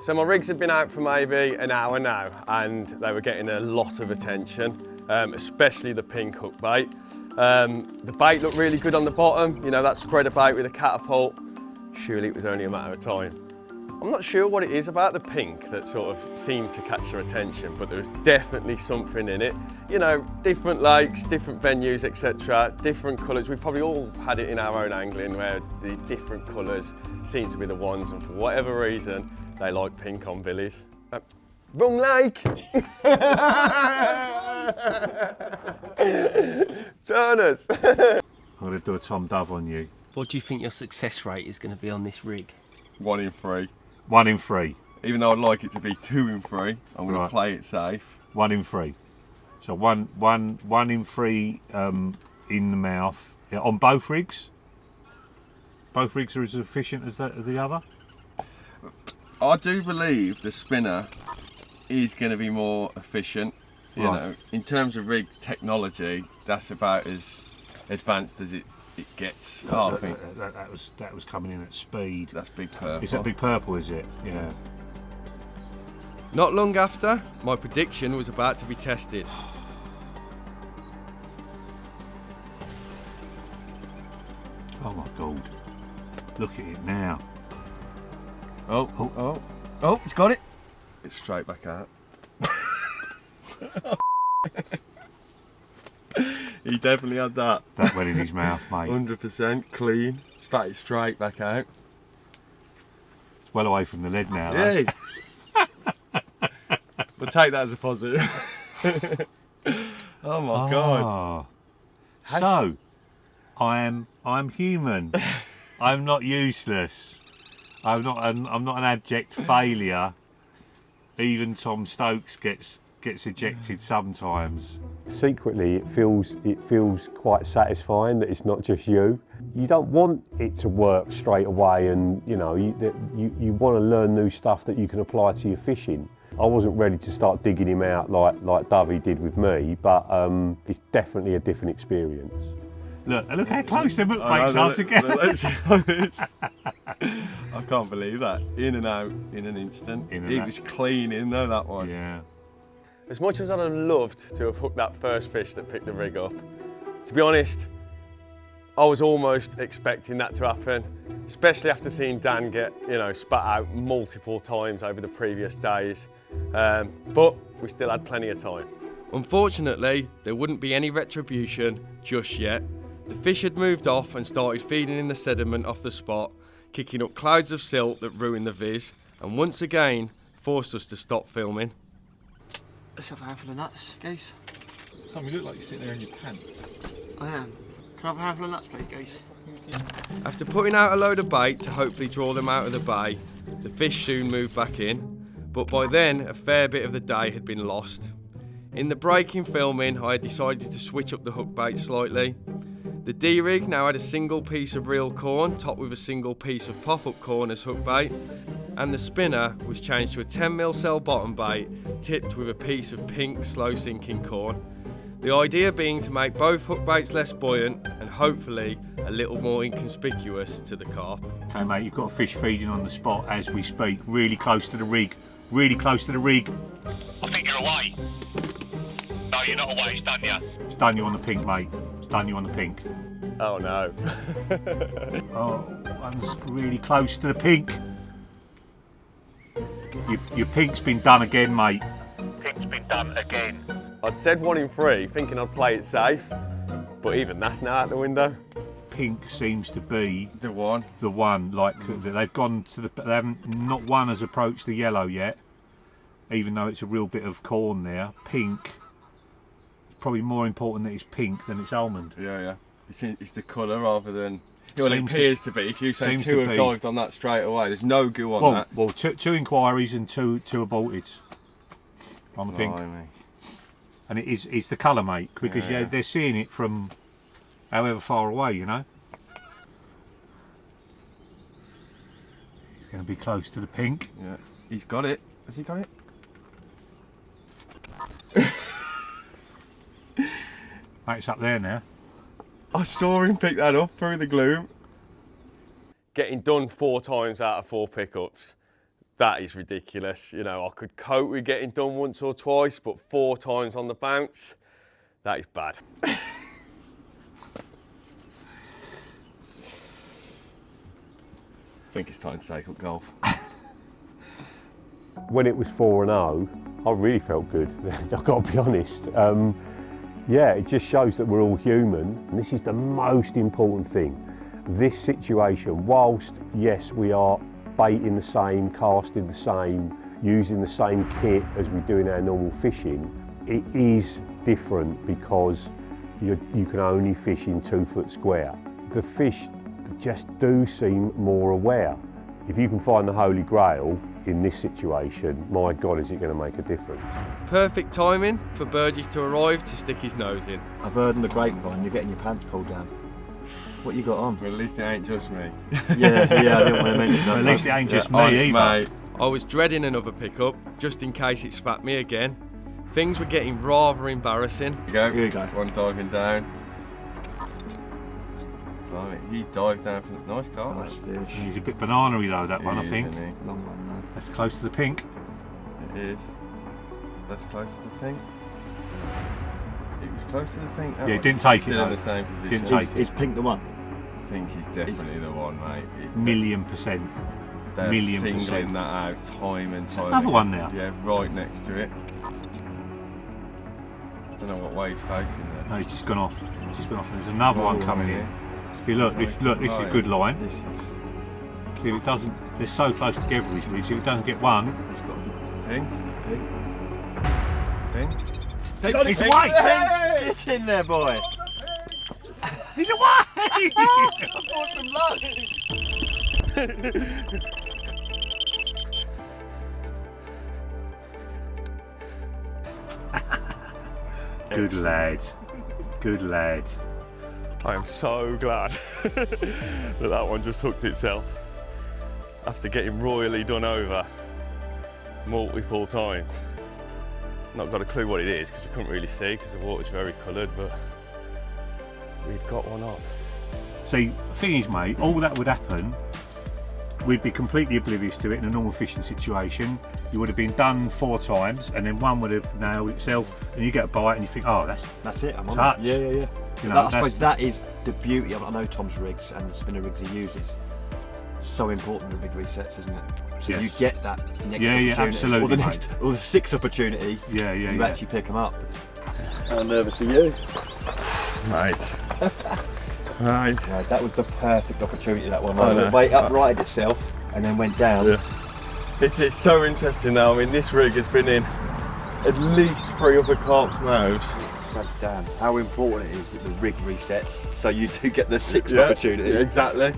So my rigs have been out for maybe an hour now, and they were getting a lot of attention, especially the pink hook bait. The bait looked really good on the bottom, you know, that spreader bait with a catapult. Surely it was only a matter of time. I'm not sure what it is about the pink that sort of seemed to catch your attention, but there was definitely something in it. You know, different lakes, different venues, etc., different colours. We've probably all had it in our own angling where the different colours seem to be the ones, and for whatever reason, they like pink on billies. Wrong lake! Turners! I'm going to do a Tom Dove on you. What do you think your success rate is going to be on this rig? 1 in 3. 1 in 3. Even though I'd like it to be 2 in 3, I'm going Right. to play it safe. 1 in 3. So one in 3 in the mouth. Yeah, on both rigs? Both rigs are as efficient as the other? I do believe the spinner is going to be more efficient. You Right. know, in terms of rig technology, that's about as advanced as it gets. I think that was coming in at speed. That's Big Purple. Is that Big Purple, is it? Yeah. Not long after, my prediction was about to be tested. Oh my God. Look at it now. Oh, he's got it. It's straight back out. He definitely had that. That went in his mouth, mate. 100% clean. Spat it straight back out. It's well away from the lead now, though. Yeah, it is. We'll take that as a positive. Oh my God. So, I'm human. I'm not useless. I'm not an abject failure. Even Tom Stokes gets ejected sometimes. Secretly, it feels quite satisfying that it's not just you. You don't want it to work straight away, and you know you want to learn new stuff that you can apply to your fishing. I wasn't ready to start digging him out like Dovey did with me, but it's definitely a different experience. Look how close them bakes are together. I can't believe that. In and out in an instant. In and It out. was clean in though, that was. Yeah. As much as I'd have loved to have hooked that first fish that picked the rig up, to be honest, I was almost expecting that to happen, especially after seeing Dan get, spat out multiple times over the previous days. But we still had plenty of time. Unfortunately, there wouldn't be any retribution just yet. The fish had moved off and started feeding in the sediment off the spot, kicking up clouds of silt that ruined the viz, and once again forced us to stop filming. Let's have a handful of nuts, Gaze. Sam, you look like you're sitting there in your pants. I am. Can I have a handful of nuts, please, Gaze? After putting out a load of bait to hopefully draw them out of the bay, the fish soon moved back in, but by then a fair bit of the day had been lost. In the break in filming, I had decided to switch up the hook bait slightly. The D-rig now had a single piece of real corn topped with a single piece of pop-up corn as hook bait, and the spinner was changed to a 10mm cell bottom bait tipped with a piece of pink slow sinking corn. The idea being to make both hook baits less buoyant and hopefully a little more inconspicuous to the carp. Okay, mate, you've got a fish feeding on the spot as we speak, really close to the rig, really close to the rig. I think you're away. No, you're not away, it's done you. It's done you on the pink, mate. It's done you on the pink. Oh no. Oh, one's really close to the pink. Your pink's been done again, mate. Pink's been done again. I'd said 1 in 3, thinking I'd play it safe, but even that's now out the window. Pink seems to be The one. the one. Like they've gone to the. They haven't. Not one has approached the yellow yet, even though it's a real bit of corn there. Pink. It's probably more important that it's pink than it's almond. Yeah. It's the colour rather than... Well, it Seems appears to be. If you say seems two to have be. dived on that straight away, there's no goo on that. Well, two inquiries and two aborted on the pink. Blimey. And it's the colour, mate, because Yeah. they're seeing it from however far away, you know. He's going to be close to the pink. Yeah, he's got it. Has he got it? Mate, it's up there now. I saw him pick that up through the gloom. Getting done 4 times out of 4 pickups, that is ridiculous. You know, I could cope with getting done once or twice, but 4 times on the bounce, that is bad. I think it's time to take up golf. When it was 4-0, I really felt good. I've got to be honest. Yeah, it just shows that we're all human, and this is the most important thing. This situation, whilst yes, we are baiting the same, casting the same, using the same kit as we do in our normal fishing, it is different because you can only fish in 2 foot square. The fish just do seem more aware. If you can find the Holy Grail in this situation, my God, is it going to make a difference? Perfect timing for Burgess to arrive to stick his nose in. I've heard on the grapevine you're getting your pants pulled down. What you got on? Well, at least it ain't just me. yeah, I didn't want to mention that. At least it ain't just me honest, either. Mate. I was dreading another pickup, just in case it spat me again. Things were getting rather embarrassing. Here you go. One diving down. Blimey, he dived down from the nice carp. Nice fish. He's a bit banana-y though, that one, I He is, think. isn't he? Long one, man. That's close to the pink. It is. That's close to the pink. It was close to the pink. Yeah, it didn't take it, Still in though. the same position. Didn't take it. Is Pink the one? Pink is definitely the one, mate. $1,000,000%. They're $1,000,000%. singling that out time and time. Another again. one now. Yeah, right next to it. I don't know what way he's facing there. No, he's just gone off. He's just gone off. There's another one coming in. here. See, look, this is a good line. This is. See, if it doesn't, they're so close together, these rigs. If it doesn't get one, It's got to be. Pink. Pink. Pink. He's away! Hey! Get in there, boy. he's away! I brought some luck. Good lad. Good lad. I am so glad that one just hooked itself after getting royally done over multiple times. Not got a clue what it is because we couldn't really see because the water's very coloured, but we've got one on. See, the thing is, mate, all that would happen, we'd be completely oblivious to it in a normal fishing situation. You would have been done 4 times and then one would have nailed itself and you get a bite and you think, oh, That's it. I'm on touch. it. Yeah. You know, I suppose that is the beauty of, I know Tom's rigs and the spinner rigs he uses. So important the rig resets, isn't it? So Yes. you get that next Yeah, opportunity, absolutely, or the mate. next, or the 6th opportunity. Yeah, You actually pick them up. How nervous are you? Right. Right. Yeah, that was the perfect opportunity. That one. I know. The weight uprighted itself and then went down. Yeah. It's so interesting though. I mean, this rig has been in at least 3 other carp's mouths. So Dan, how important it is that the rig resets so you do get the 6th Yeah, opportunity. yeah, exactly.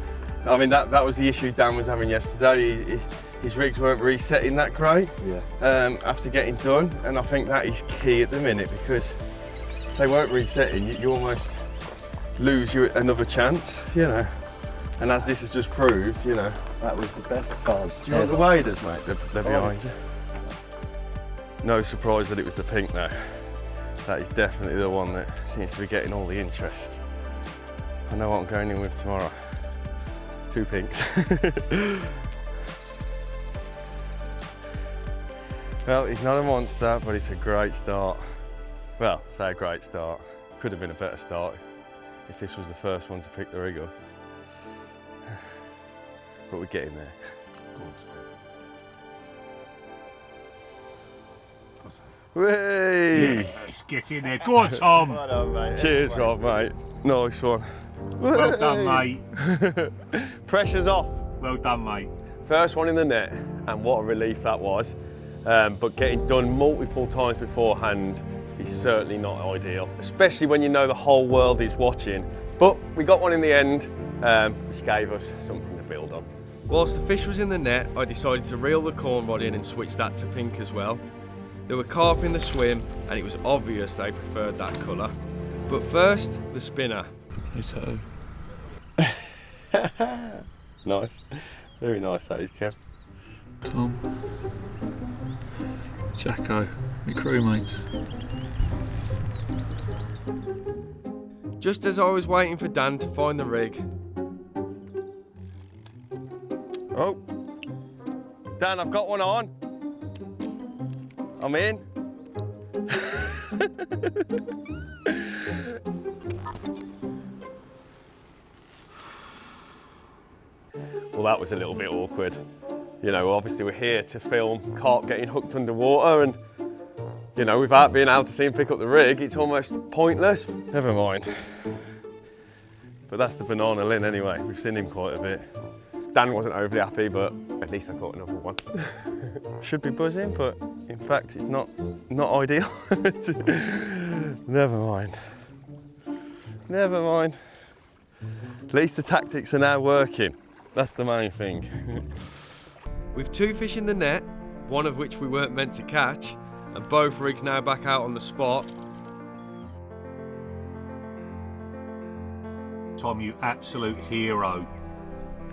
I mean, that was the issue Dan was having yesterday. His rigs weren't resetting that great after getting done, and I think that is key at the minute, because if they weren't resetting, you almost lose another chance, you know. And as this has just proved, you know, that was the best cars. Do you want the waders, mate? They're behind you. No surprise that it was the pink though. That is definitely the one that seems to be getting all the interest. I know what I'm going in with tomorrow. 2 pinks. Well, he's not a monster, but it's a great start. Well, say a great start. Could have been a better start if this was the first one to pick the rig up. But we're getting there. Whee! Yes, get in there. Go on, Tom. Well done, mate. Cheers, Rob, mate. Nice one. Well done, mate. Pressure's off. Well done, mate. First one in the net, and what a relief that was. But getting done multiple times beforehand is certainly not ideal, especially when you know the whole world is watching. But we got one in the end, which gave us something to build on. Whilst the fish was in the net, I decided to reel the corn rod in and switch that to pink as well. There were carp in the swim, and it was obvious they preferred that colour. But first, the spinner. Nice. Very nice that is, Kev. Tom. Jacko. My crewmates. Just as I was waiting for Dan to find the rig. Oh. Dan, I've got one on. I'm in. Well, that was a little bit awkward. You know, obviously we're here to film carp getting hooked underwater, and you know, without being able to see him pick up the rig, it's almost pointless. Never mind. But that's the banana Lynn anyway. We've seen him quite a bit. Dan wasn't overly happy, but at least I caught another one. Should be buzzing, but in fact, it's not ideal. Never mind. Never mind. At least the tactics are now working. That's the main thing. With 2 fish in the net, one of which we weren't meant to catch, and both rigs now back out on the spot. Tom, you absolute hero.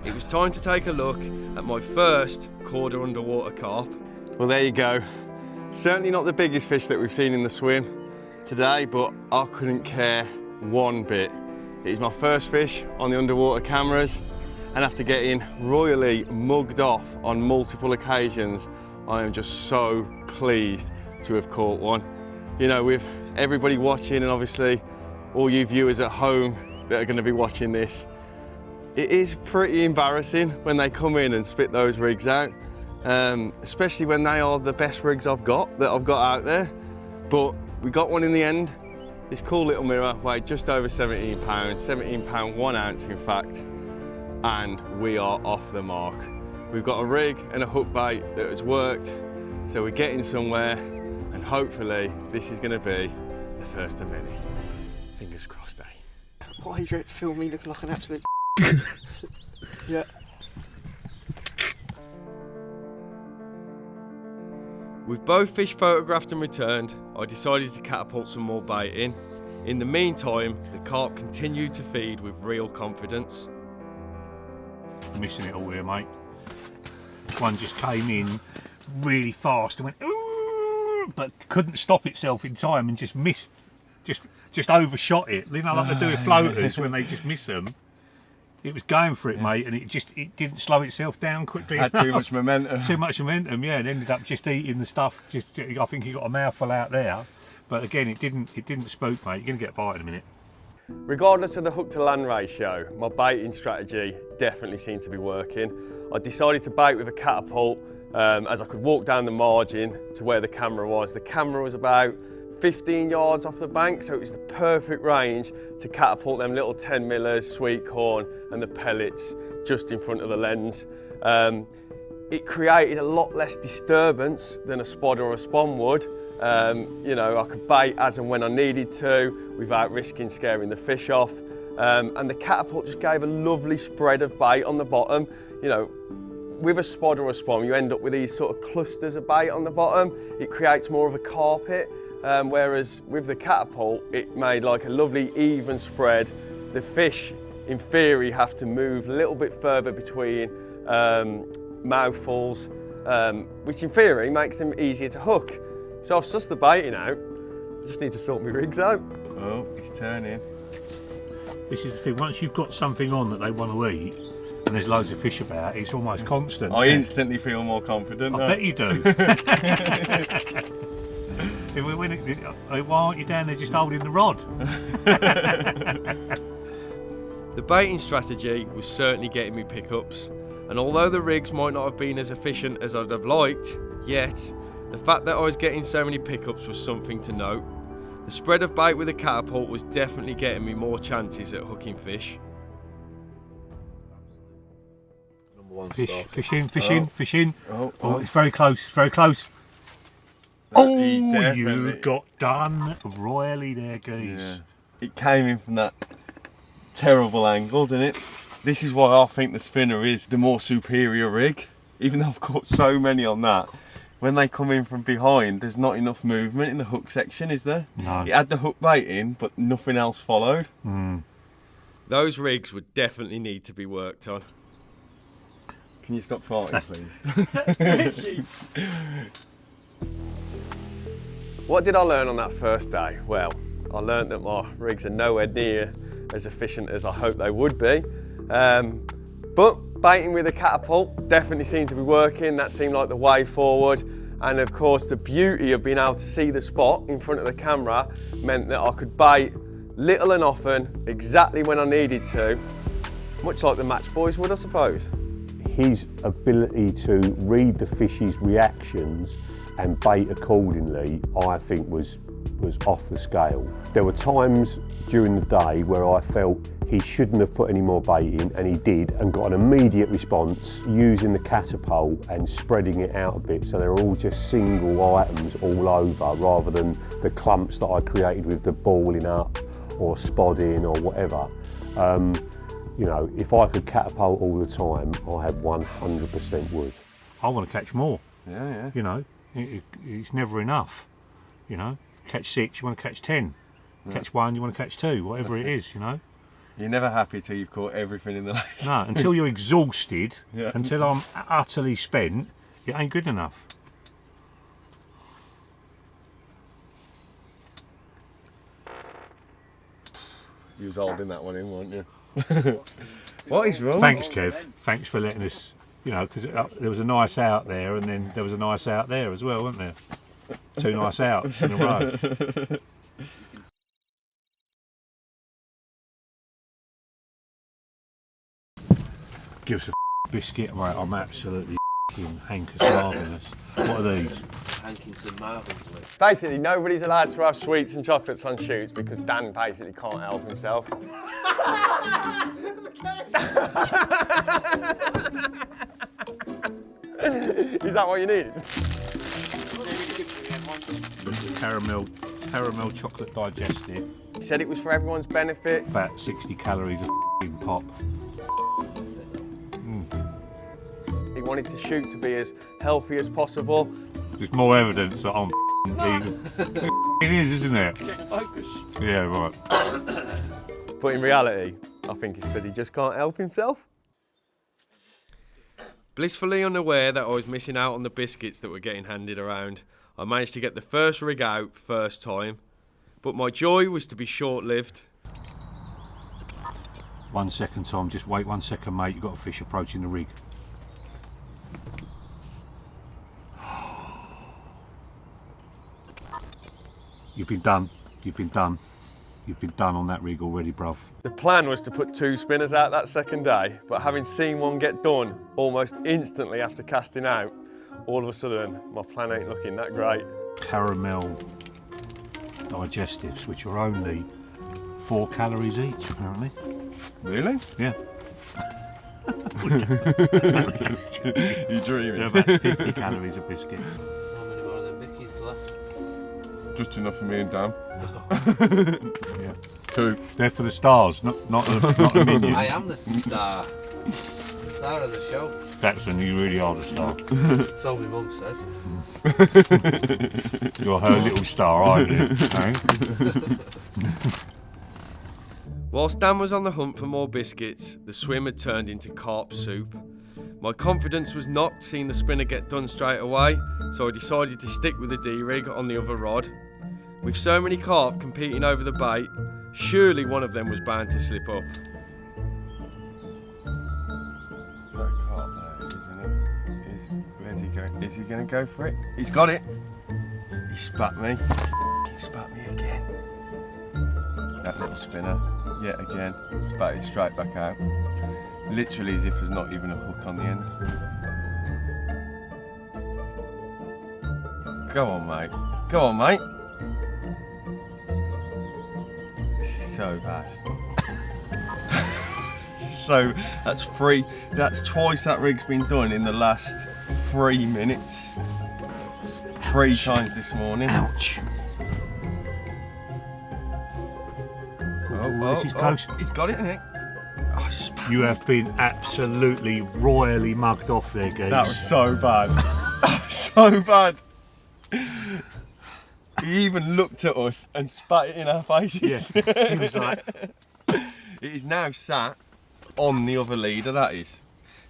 It was time to take a look at my first Korda underwater carp. Well, there you go. Certainly not the biggest fish that we've seen in the swim today, but I couldn't care one bit. It is my first fish on the underwater cameras, and after getting royally mugged off on multiple occasions, I am just so pleased to have caught one. You know, with everybody watching, and obviously all you viewers at home that are going to be watching this, it is pretty embarrassing when they come in and spit those rigs out, especially when they are the best rigs I've got out there. But we got one in the end. This cool little mirror weighed just over 17 pounds, 17 pound 1 ounce in fact, and we are off the mark. We've got a rig and a hook bait that has worked, so we're getting somewhere, and hopefully this is going to be the first of many. Fingers crossed, eh? Why are you filming me looking like an absolute yeah. With both fish photographed and returned, I decided to catapult some more bait in. In the meantime, the carp continued to feed with real confidence. Missing it all here, mate. One just came in really fast and went, ooh, but couldn't stop itself in time and just missed, just overshot it. You know, like they do with floaters when they just miss them. It was going for it, mate, and it didn't slow itself down quickly. Had too much momentum. Too much momentum, yeah, and ended up just eating the stuff. I think he got a mouthful out there, but again, it didn't spook, mate. You're gonna get a bite in a minute. Regardless of the hook to land ratio, my baiting strategy definitely seemed to be working. I decided to bait with a catapult as I could walk down the margin to where the camera was. The camera was about 15 yards off the bank, so it was the perfect range to catapult them little 10 millers, sweet corn and the pellets just in front of the lens. it created a lot less disturbance than a spod or a spawn would. You know, I could bait as and when I needed to without risking scaring the fish off. And the catapult just gave a lovely spread of bait on the bottom. You know, with a spod or a spawn, you end up with these sort of clusters of bait on the bottom. It creates more of a carpet, whereas with the catapult, it made like a lovely even spread. The fish, in theory, have to move a little bit further between mouthfuls, which in theory makes them easier to hook. So I've sussed the baiting out, I just need to sort my rigs out. Oh, he's turning. This is the thing, once you've got something on that they want to eat, and there's loads of fish about, it's almost constant. I instantly feel more confident. I bet you do. Why aren't you down there just holding the rod? The baiting strategy was certainly getting me pickups, and although the rigs might not have been as efficient as I'd have liked, yet the fact that I was getting so many pickups was something to note. The spread of bait with the catapult was definitely getting me more chances at hooking fish. Fish in. Oh, it's very close, it's very close. You got done royally there, geese. Yeah. It came in from that terrible angle, didn't it? This is why I think the spinner is the more superior rig. Even though I've caught so many on that, when they come in from behind, there's not enough movement in the hook section, is there? No. It had the hook bait in, but nothing else followed. Those rigs would definitely need to be worked on. Can you stop farting, please? What did I learn on that first day? Well, I learned that my rigs are nowhere near as efficient as I hoped they would be. But baiting with a catapult definitely seemed to be working. That seemed like the way forward. And of course, the beauty of being able to see the spot in front of the camera meant that I could bait little and often, exactly when I needed to, much like the match boys would, I suppose. His ability to read the fish's reactions and bait accordingly, I think was off the scale. There were times during the day where I felt he shouldn't have put any more bait in, and he did, and got an immediate response using the catapult and spreading it out a bit so they're all just single items all over, rather than the clumps that I created with the balling up or spodding or whatever. You know, if I could catapult all the time, I had 100% would. I want to catch more. Yeah. You know, it's never enough. You know, catch 6, you want to catch 10. Yeah. Catch 1, you want to catch 2, whatever it is, you know. You're never happy till you've caught everything in the lake. No, until you're exhausted, Yeah. until I'm utterly spent, it ain't good enough. You was holding that one in, weren't you? What is wrong? Thanks, Kev. Thanks for letting us, you know, because there was a nice out there, and then there was a nice out there as well, wasn't there? 2 nice outs in a row. Give us a biscuit, right? I'm absolutely hankers marvellous. What are these? Hankinson marvellously. Basically, nobody's allowed to have sweets and chocolates on shoots because Dan basically can't help himself. Is that what you need? Caramel chocolate digestive. He said it was for everyone's benefit. About 60 calories of pop. He wanted to shoot to be as healthy as possible. There's more evidence that I'm eating. It is, isn't it? Focus. Yeah, right. But in reality, I think it's because he just can't help himself. Blissfully unaware that I was missing out on the biscuits that were getting handed around, I managed to get the first rig out first time, but my joy was to be short-lived. 1 second, Tom. Just wait 1 second, mate. You've got a fish approaching the rig. You've been done. You've been done. You've been done on that rig already, bruv. The plan was to put 2 spinners out that second day, but having seen one get done almost instantly after casting out, all of a sudden my plan ain't looking that great. Caramel digestives, which are only 4 calories each, apparently. Really? Yeah. You dreaming? They're about 50 calories a biscuit. How many more of them Vickies left? Just enough for me and Dan. Yeah. 2. They're for the stars, not the minions. I am the star. The star of the show. That's when you really are the star. So my mum says. You're her little star, aren't you? Eh? Whilst Dan was on the hunt for more biscuits, the swim had turned into carp soup. My confidence was knocked seeing the spinner get done straight away, so I decided to stick with the D-rig on the other rod. With so many carp competing over the bait, surely one of them was bound to slip up. That carp there, isn't it? Where's he going? Is he going to go for it? He's got it. He spat me. He spat me again. That little spinner, yet again, spat it straight back out. Literally as if there's not even a hook on the end. Go on, mate. Go on, mate. This is so bad. So that's twice that rig's been done in the last 3 minutes. 3 times this morning. Ouch. This is close. He's got it, innit? Oh, you have been absolutely royally mugged off there, Gaze. That was so bad. So bad. He even looked at us and spat it in our faces. Yeah. He was like... It is now sat on the other leader, that is.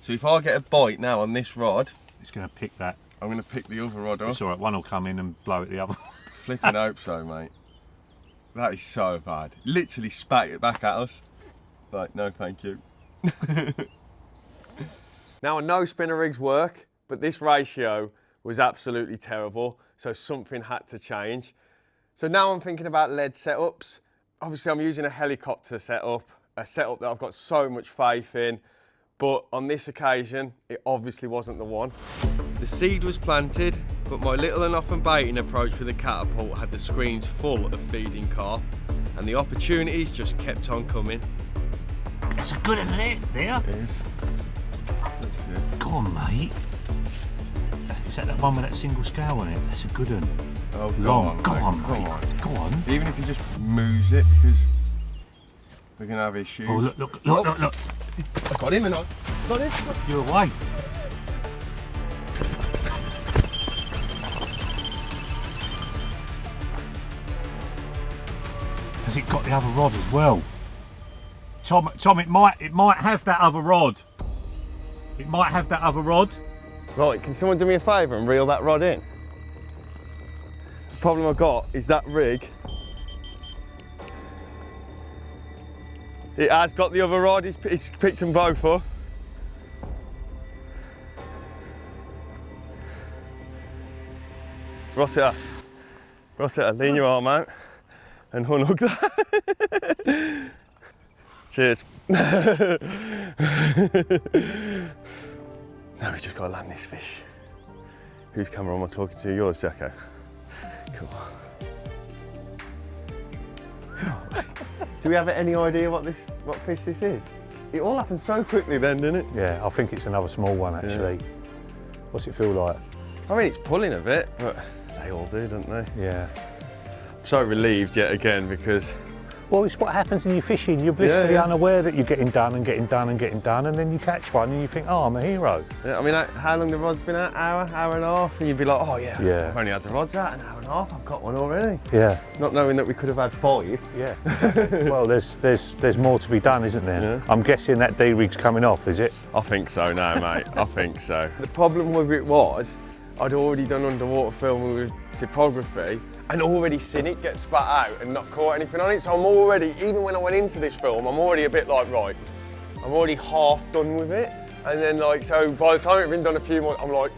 So if I get a bite now on this rod... It's going to pick that. I'm going to pick the other rod up. It's alright, one will come in and blow it the other. Flipping hope so, mate. That is so bad. Literally spat it back at us. Like, no thank you. Now I know spinner rigs work, but this ratio was absolutely terrible, so something had to change. So now I'm thinking about lead setups. Obviously I'm using a helicopter setup, a setup that I've got so much faith in, but on this occasion, it obviously wasn't the one. The seed was planted, but my little and often baiting approach with the catapult had the screens full of feeding carp, and the opportunities just kept on coming. That's a good one, isn't it? There. It is. Go on, mate. Is that one with that single scale on it? That's a good one. Oh, Go on, mate. Go on. Even if he just moves it, because we're going to have issues. Oh, look. I got him and I got him. You're away. Has it got the other rod as well? Tom, it might have that other rod. It might have that other rod. Right, can someone do me a favour and reel that rod in? The problem I've got is that rig. It has got the other rod, it's picked them both up. Rossiter, lean your arm out and unhook that. Cheers. Now we just got to land this fish. Whose camera am I talking to? Yours, Jacko? Cool. Do we have any idea what fish this is? It all happened so quickly then, didn't it? Yeah, I think it's another small one actually. Yeah. What's it feel like? I mean, it's pulling a bit, but they all do, don't they? Yeah. I'm so relieved yet again because... Well, it's what happens when you're fishing. You're blissfully unaware that you're getting done, and then you catch one and you think, oh, I'm a hero. Yeah, I mean, how long the rod's been out? Hour and a half? And you'd be like, oh yeah, I've only had the rods out an hour and a half, I've got one already. Yeah. Not knowing that we could have had 5. Yeah. Well, there's more to be done, isn't there? Yeah. I'm guessing that D-rig's coming off, is it? I think so now, mate. I think so. The problem with it was, I'd already done underwater filming with Ciprography and already seen it get spat out and not caught anything on it. So I'm already, even when I went into this film, I'm already a bit like, right, I'm already half done with it. And then like, so by the time it'd been done a few more, I'm like,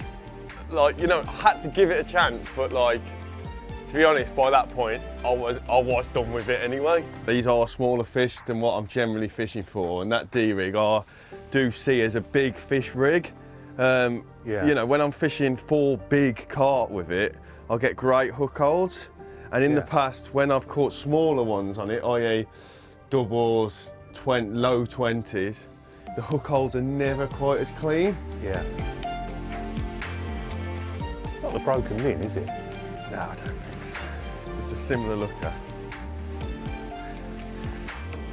you know, I had to give it a chance, but like, to be honest, by that point, I was done with it anyway. These are smaller fish than what I'm generally fishing for, and that D-rig I do see as a big fish rig. You know, when I'm fishing for big carp with it, I'll get great hook holds. And in the past, when I've caught smaller ones on it, i.e. doubles, low 20s, the hook holes are never quite as clean. Yeah. Not the broken lid, is it? No, I don't think so. It's a similar looker.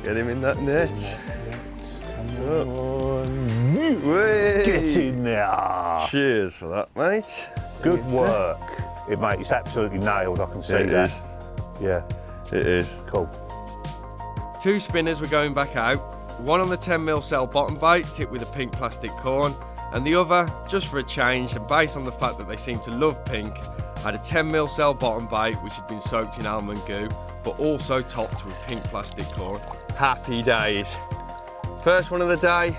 Get him in that net. Come on. Way. Get in there. Cheers for that, mate. Good work. Mate, it's absolutely nailed, I can see It that. is. Yeah. It is. Cool. 2 spinners were going back out, one on the 10mm cell bottom bait tipped with a pink plastic corn, and the other, just for a change and based on the fact that they seem to love pink, had a 10mm cell bottom bait which had been soaked in almond goo, but also topped with pink plastic corn. Happy days. First one of the day,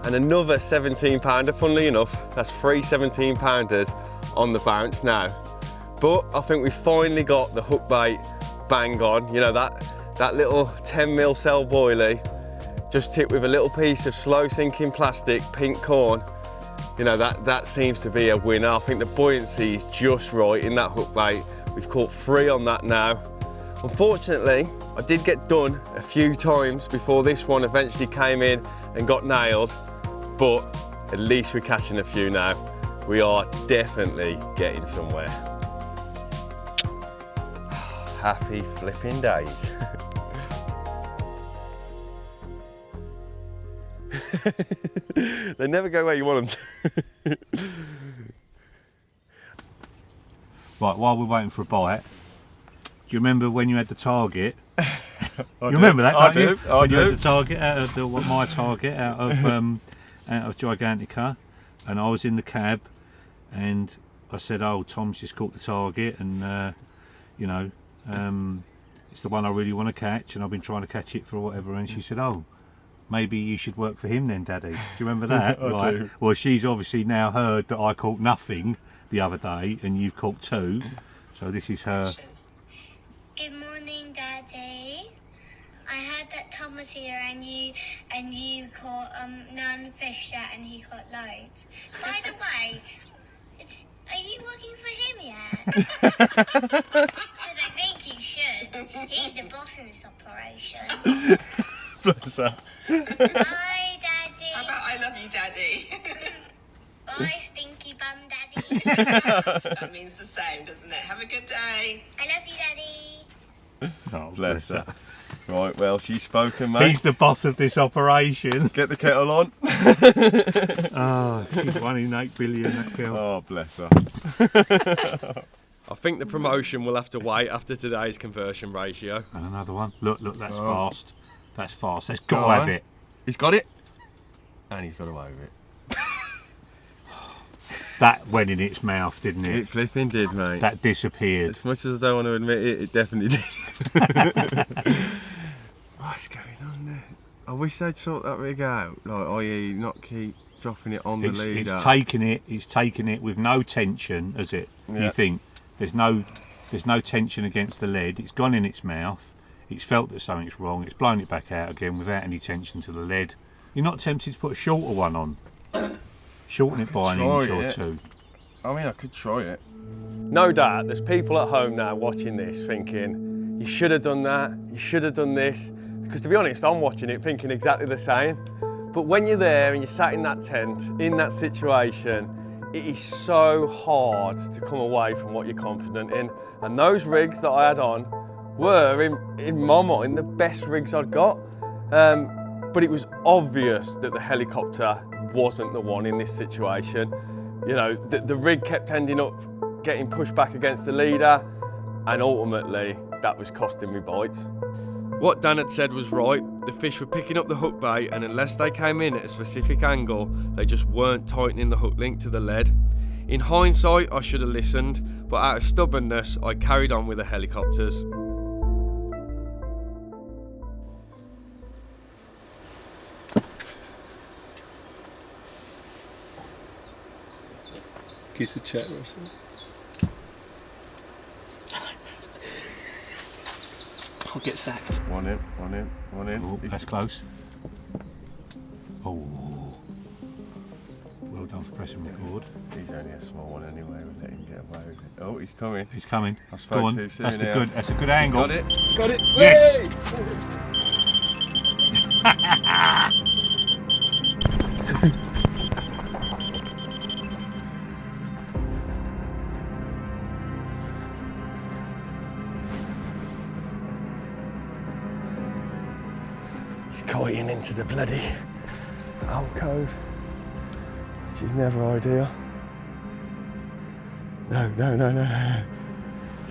and another 17-pounder, funnily enough. That's 3 17-pounders on the bounce now. But I think we finally got the hook bait bang on. You know, that little 10mm cell boilie, just tipped with a little piece of slow sinking plastic, pink corn. You know, that seems to be a winner. I think the buoyancy is just right in that hook bait. We've caught 3 on that now. Unfortunately, I did get done a few times before this one eventually came in and got nailed, but at least we're catching a few now. We are definitely getting somewhere. Happy flipping days. They never go where you want them to. Right, while we're waiting for a bite, do you remember when you had the target? You remember that, don't you? When you had the target out of my target out of Gigantica, and I was in the cab, and I said, "Oh, Tom's just caught the target, and you know, it's the one I really want to catch, and I've been trying to catch it for whatever." And she said, "Oh, maybe you should work for him then, Daddy." Do you remember that? I do. Well, she's obviously now heard that I caught nothing the other day, and you've caught 2. So this is her. Good morning, Daddy. I heard that Tom was here and you caught none fish yet and he caught loads. By the way, are you working for him yet? Because I think you should. He's the boss in this operation. Bless her. Bye, Daddy. How about I love you, Daddy? Bye, Stinky Bum Daddy. That means the same, doesn't it? Have a good day. I love you, Daddy. Oh, Bless her. Right, well, she's spoken, mate. He's the boss of this operation. Get the kettle on. Oh, she's 1 in 8 billion, that girl. Oh, bless her. I think the promotion will have to wait after today's conversion ratio. And another one. Look, that's Oh. fast. That's fast. That's got Go to have on. it. He's got it. And he's got away with it. That went in its mouth, didn't it? It flipping did, mate. That disappeared. As much as I don't want to admit it, it definitely did. What's going on there? I wish they'd sort that rig out. Like, i.e. not keep dropping it on the leader. It's taken it with no tension, has it? Yeah. You think there's no tension against the lead. It's gone in its mouth. It's felt that something's wrong. It's blown it back out again without any tension to the lead. You're not tempted to put a shorter one on? Shorten it by an inch or 2. I mean, I could try it. No doubt there's people at home now watching this thinking, you should have done that, you should have done this. Because to be honest, I'm watching it thinking exactly the same. But when you're there and you're sat in that tent, in that situation, it is so hard to come away from what you're confident in. And those rigs that I had on were, in my mind, the best rigs I'd got. But it was obvious that the helicopter wasn't the one in this situation. You know, the rig kept ending up getting pushed back against the leader, and ultimately that was costing me bites. What Dan had said was right. The fish were picking up the hook bait, and unless they came in at a specific angle, they just weren't tightening the hook link to the lead. In hindsight, I should have listened, but out of stubbornness, I carried on with the helicopters. Get a chat, Russell. I'll get sacked. One in. Oh, that's close. Oh. Well done for pressing record. He's only a small one anyway, we'll let him get away with it. Oh, he's coming. He's coming. I spoke Go on. too soon. That's a good angle. Got it. Got it. Yes. He's kiting into the bloody alcove, which is never ideal. No.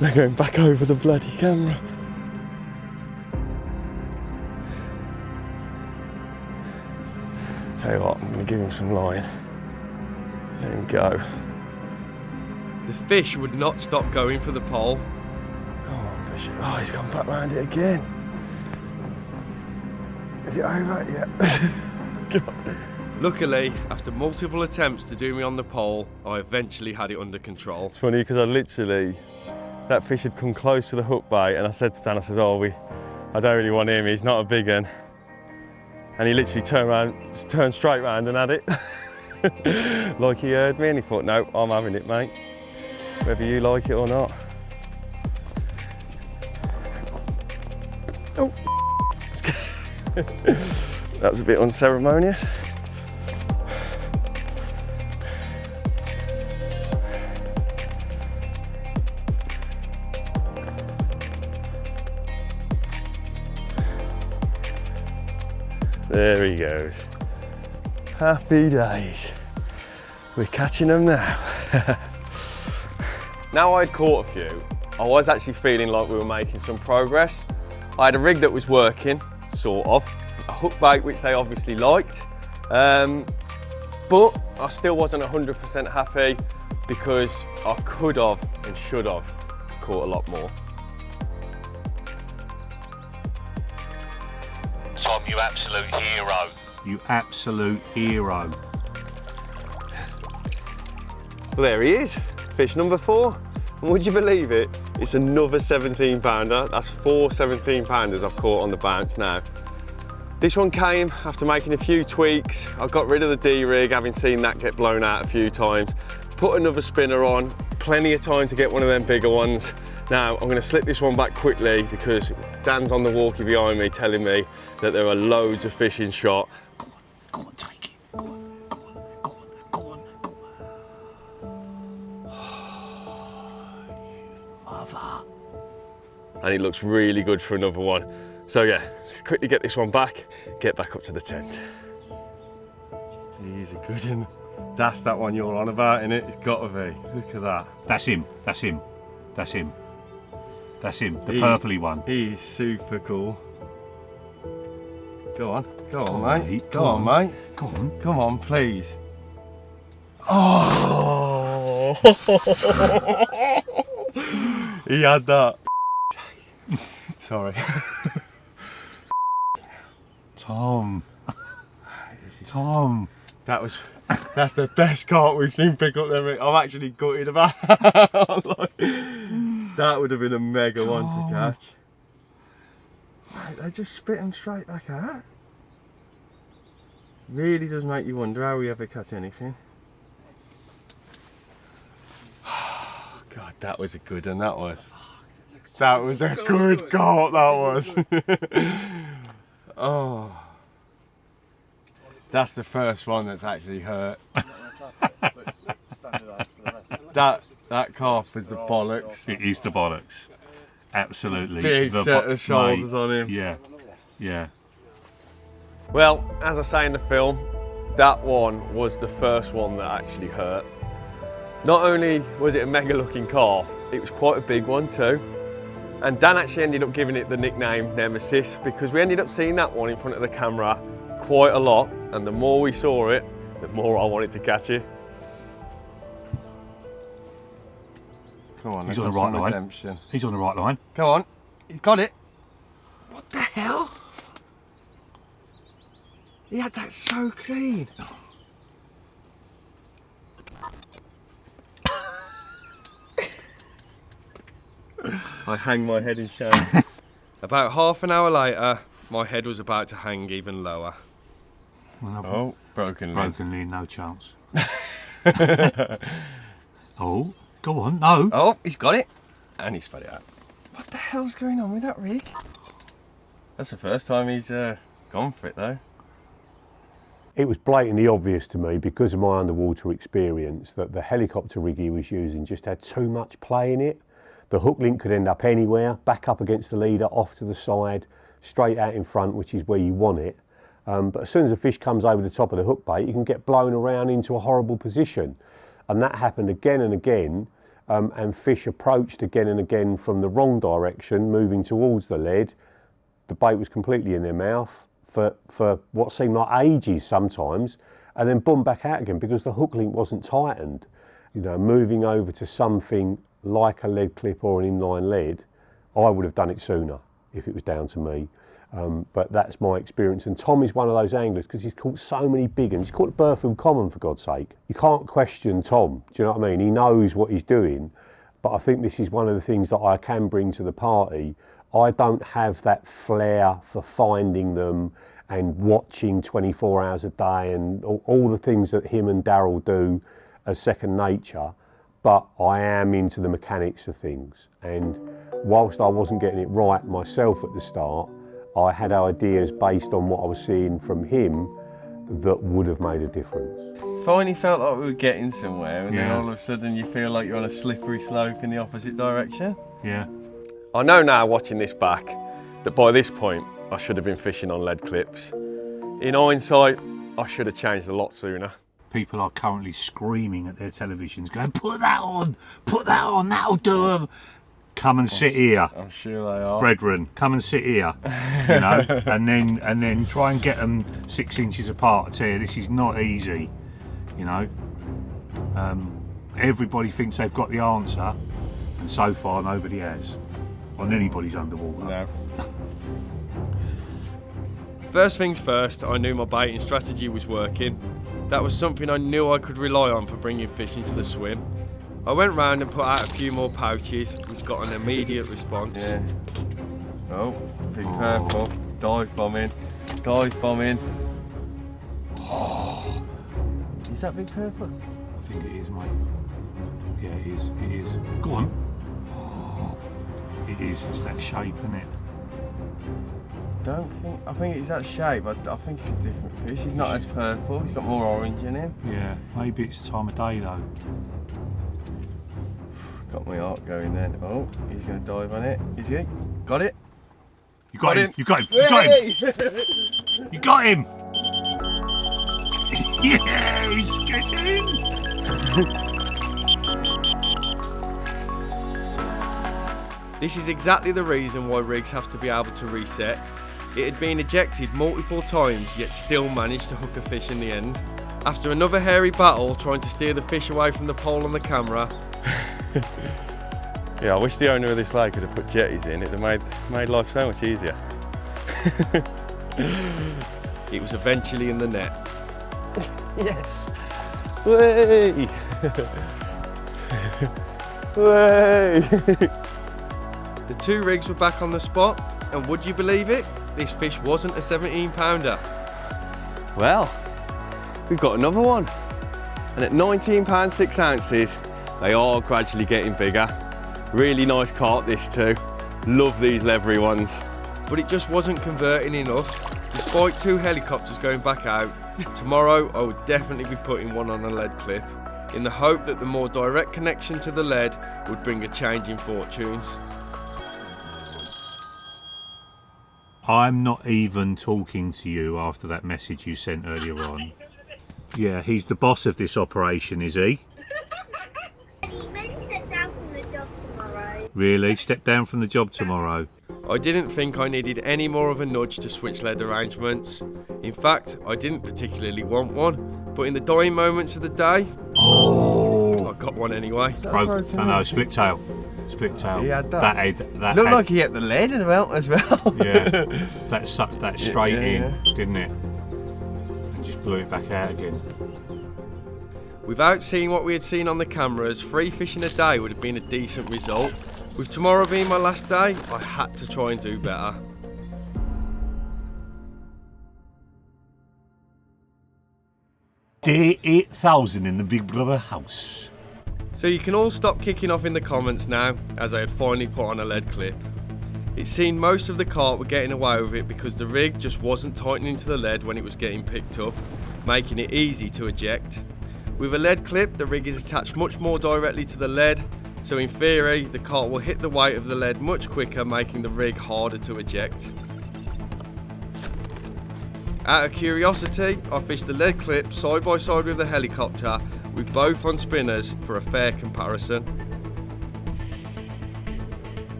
They're going back over the bloody camera. Tell you what, I'm going to give him some line. Let him go. The fish would not stop going for the pole. Come on, fish. Oh, he's gone back round it again. Is it over? Yeah. Luckily, after multiple attempts to do me on the pole, I eventually had it under control. It's funny because that fish had come close to the hook bait, and I said to Dan, I don't really want him, he's not a big one. And he literally turned straight round and had it. Like he heard me, and he thought, no, I'm having it, mate. Whether you like it or not. Oh. That was a bit unceremonious. There he goes. Happy days. We're catching them now. Now I'd caught a few, I was actually feeling like we were making some progress. I had a rig that was working, sort of, a hook bait which they obviously liked, but I still wasn't 100% happy because I could have and should have caught a lot more. Tom, you absolute hero. You absolute hero. Well, there he is, fish number 4. And would you believe it? It's another 17 pounder. That's 4 17 pounders I've caught on the bounce now. This one came after making a few tweaks. I got rid of the D-rig, having seen that get blown out a few times. Put another spinner on, plenty of time to get one of them bigger ones. Now, I'm gonna slip this one back quickly because Dan's on the walkie behind me telling me that there are loads of fish in shot. Go on, take it. Go on. And it looks really good for another one. So yeah, let's quickly get this one back, get back up to the tent. He's a good one. That's that one you're on about, innit? It's gotta be. Look at that. That's him. The purpley one. He's super cool. Go on, mate. Go on, mate. Come on, please. Oh! He had that. Sorry. Tom. That's the best carp we've seen pick up there. I'm actually gutted about that. That would have been a mega one to catch. Mate, they just spit them straight back out. Really does make you wonder how we ever catch anything. God, that was a good one, that was. That was a good carp, that was. Oh. That's the first one that's actually hurt. That carp was the bollocks. It is the bollocks. Absolutely. Big set of shoulders on him. Yeah. Well, as I say in the film, that one was the first one that actually hurt. Not only was it a mega looking carp, it was quite a big one too. And Dan actually ended up giving it the nickname Nemesis because we ended up seeing that one in front of the camera quite a lot, and the more we saw it, the more I wanted to catch it. Come on, He's on the right line. redemption. He's on the right line. Come on, he's got it. What the hell? He had that so clean. I hang my head in shame. About half an hour later, my head was about to hang even lower. Oh, broken limb, no chance. Oh, go on, no. Oh, he's got it. And he spat it out. What the hell's going on with that rig? That's the first time he's gone for it though. It was blatantly obvious to me because of my underwater experience that the helicopter rig he was using just had too much play in it. The hook link could end up anywhere, back up against the leader, off to the side, straight out in front, which is where you want it. But as soon as the fish comes over the top of the hook bait, you can get blown around into a horrible position. And that happened again and again, and fish approached again and again from the wrong direction, moving towards the lead. The bait was completely in their mouth for what seemed like ages sometimes, and then boom, back out again because the hook link wasn't tightened. You know, moving over to something like a lead clip or an inline lead, I would have done it sooner if it was down to me. But that's my experience, and Tom is one of those anglers because he's caught so many big ones. He's caught at Burfield Common, for God's sake. You can't question Tom, do you know what I mean? He knows what he's doing, but I think this is one of the things that I can bring to the party. I don't have that flair for finding them and watching 24 hours a day and all the things that him and Daryl do as second nature, but I am into the mechanics of things. And whilst I wasn't getting it right myself at the start, I had ideas based on what I was seeing from him that would have made a difference. Finally felt like we were getting somewhere, and then Yeah. all of a sudden you feel like you're on a slippery slope in the opposite direction. Yeah. I know now, watching this back, that by this point I should have been fishing on lead clips. In hindsight, I should have changed a lot sooner. People are currently screaming at their televisions, going, "Put that on! Put that on! That'll do them!" Come and sit here. I'm sure they are. Brethren, come and sit here. You know, and then try and get them 6 inches apart. I tell you, this is not easy. You know, everybody thinks they've got the answer, and so far nobody has on anybody's underwater. No. First things first, I knew my baiting strategy was working. That was something I knew I could rely on for bringing fish into the swim. I went round and put out a few more pouches, which got an immediate response. Yeah. Oh, big purple. Dive bombing. Dive bombing. Oh. Is that big purple? I think it is, mate. Yeah, it is. It is. Go on. Oh, it is. It's that shape, isn't it? I think it's that shape. I think it's a different fish. He's not as purple. He's got more orange in him. Yeah, maybe it's the time of day though. Got my heart going then. Oh, he's going to dive on it. Is he? Got it? You got him. You got him. You got him. You got him. Yes, get in. This is exactly the reason why rigs have to be able to reset. It had been ejected multiple times, yet still managed to hook a fish in the end. After another hairy battle trying to steer the fish away from the pole on the camera. Yeah, I wish the owner of this lake could have put jetties in. It'd have made life so much easier. It was eventually in the net. Yes! Way! Way! The two rigs were back on the spot, and would you believe it? This fish wasn't a 17-pounder. Well, we've got another one. And at 19 pounds 6 ounces, they are gradually getting bigger. Really nice carp, this too. Love these leathery ones. But it just wasn't converting enough. Despite 2 helicopters going back out, tomorrow I would definitely be putting one on a lead clip, in the hope that the more direct connection to the lead would bring a change in fortunes. I'm not even talking to you after that message you sent earlier on. Yeah, he's the boss of this operation, is he? You may step down from the job tomorrow. Really? Step down from the job tomorrow? I didn't think I needed any more of a nudge to switch lead arrangements. In fact, I didn't particularly want one, but in the dying moments of the day, I got one anyway. Broke. No, split tail. Split tail. He had that. That Looked had- like he hit the lead as well. Yeah, that sucked that straight Yeah. in, didn't it? And just blew it back out again. Without seeing what we had seen on the cameras, 3 fish in a day would have been a decent result. With tomorrow being my last day, I had to try and do better. Day 8000 in the Big Brother house. So you can all stop kicking off in the comments now, as I had finally put on a lead clip. It seemed most of the carp were getting away with it because the rig just wasn't tightening to the lead when it was getting picked up, making it easy to eject. With a lead clip, the rig is attached much more directly to the lead, so in theory, the carp will hit the weight of the lead much quicker, making the rig harder to eject. Out of curiosity, I fished the lead clip side by side with the helicopter, with both on spinners for a fair comparison.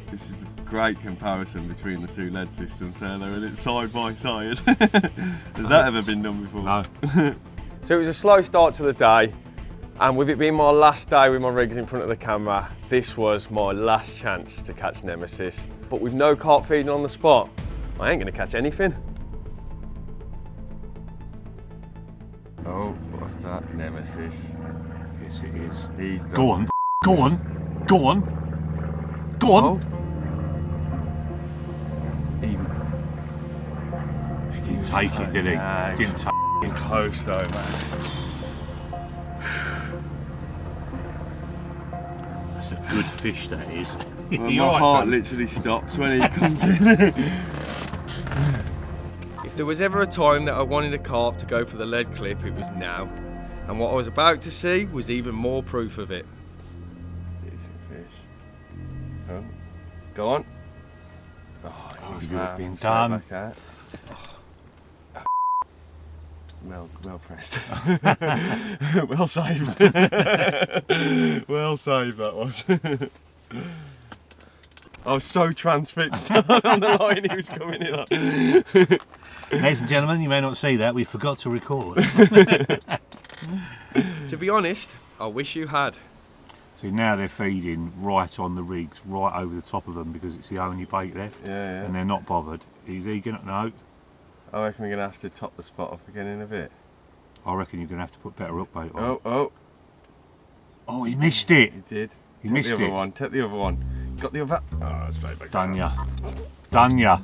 This is a great comparison between the two lead systems, Turner, and it's side by side. Has that ever been done before? No. So it was a slow start to the day, and with it being my last day with my rigs in front of the camera, this was my last chance to catch Nemesis. But with no carp feeding on the spot, I ain't gonna catch anything. Oh, what's that? Nemesis. Yes, it is. He's the... Go on. Go on. Go on. Go on. Oh. He didn't take it, did he? Nah, Didn't take it. Close though, man. That's a good fish, that is. Well, You're my right, heart son. literally stops when he comes in. If there was ever a time that I wanted a carp to go for the lead clip, it was now. And what I was about to see was even more proof of it. Decent fish. Oh. Go on. Oh, you would have been done. Well pressed. Well saved. Well saved that was. I was so transfixed on the line he was coming in on. Ladies and gentlemen, you may not see that, we forgot to record. To be honest, I wish you had. See, now they're feeding right on the rigs, right over the top of them, because it's the only bait left. Yeah. And they're not bothered. Is he gonna? No. I reckon we're going to have to top the spot off again in a bit. I reckon you're going to have to put better hook bait on. Oh, he missed it. He did. He missed the other it. one. Take the other one. Got the other. Oh, straight back. Done ya. Done ya.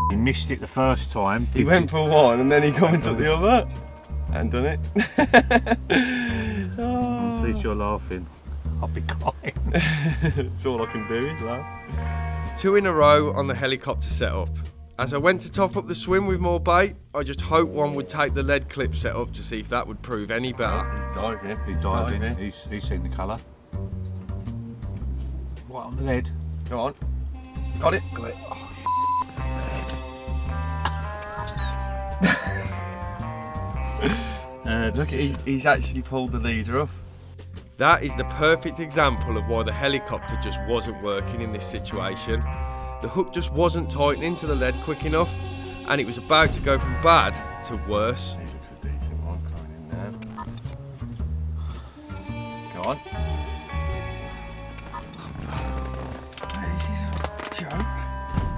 He missed it the first time. He went for one and then he come and took the other. And done it. I'm pleased you're laughing. I'll be crying. That's all I can do is laugh. 2 in a row on the helicopter setup. As I went to top up the swim with more bait, I just hoped one would take the lead clip setup to see if that would prove any better. He's diving. He's diving. He's seen the colour. Right on the lead. Go on. Got it. Got it. Oh, Look, he's actually pulled the leader off. That is the perfect example of why the helicopter just wasn't working in this situation. The hook just wasn't tightening to the lead quick enough, and it was about to go from bad to worse. He looks a decent one coming in there. Go on. This is a joke.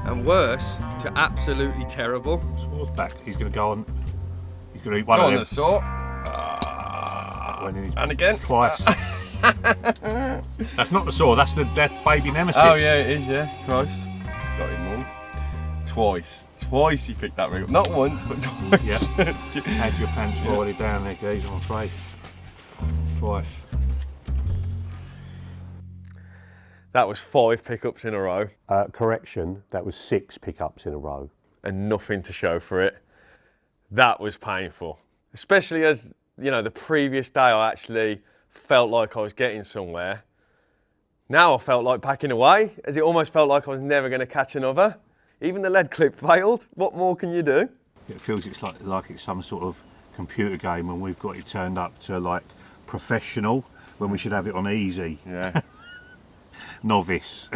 And worse to absolutely terrible. Saw's back. He's going to go on. He's going to eat one Go of on them. the saw. And again. Twice. That's not the saw, that's the death baby Nemesis. Oh yeah, it is, yeah. Christ. Got him one. Twice. Twice he picked that rig up. Not once, but twice. Yep. Had your pants already down there, guys, I'm afraid. Twice. That was 5 pickups in a row. Correction, that was 6 pickups in a row. And nothing to show for it. That was painful. Especially as, you know, the previous day I actually felt like I was getting somewhere. Now I felt like backing away, as it almost felt like I was never going to catch another. Even the lead clip failed. What more can you do? It feels it's like it's some sort of computer game and we've got it turned up to like professional when we should have it on easy. Yeah. Novice.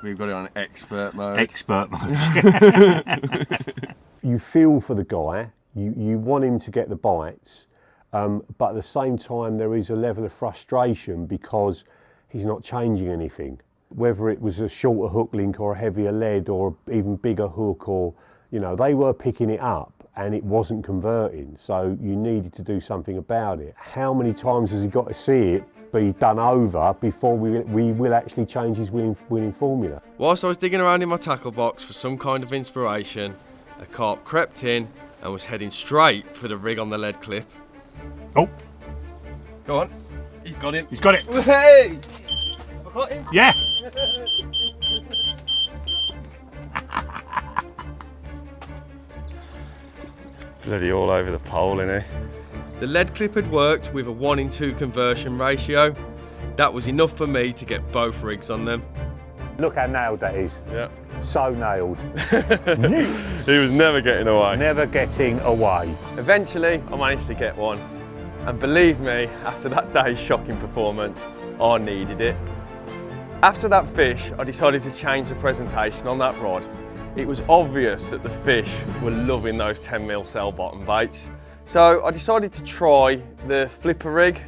We've got it on expert mode. Expert mode. You feel for the guy, you want him to get the bites, but at the same time there is a level of frustration because he's not changing anything. Whether it was a shorter hook link or a heavier lead or even bigger hook, or, you know, they were picking it up and it wasn't converting, so you needed to do something about it. How many times has he got to see it be done over before we will actually change his winning formula? Whilst I was digging around in my tackle box for some kind of inspiration, a carp crept in and was heading straight for the rig on the lead clip. Oh! Go on. He's got him. He's got it. Hey! Have I got him? Yeah! Bloody all over the pole, innit? The lead clip had worked with a 1-in-2 conversion ratio. That was enough for me to get both rigs on them. Look how nailed that is. Yeah. So nailed. He was never getting away. Never getting away. Eventually, I managed to get one. And believe me, after that day's shocking performance, I needed it. After that fish, I decided to change the presentation on that rod. It was obvious that the fish were loving those 10mm cell bottom baits. So I decided to try the flipper rig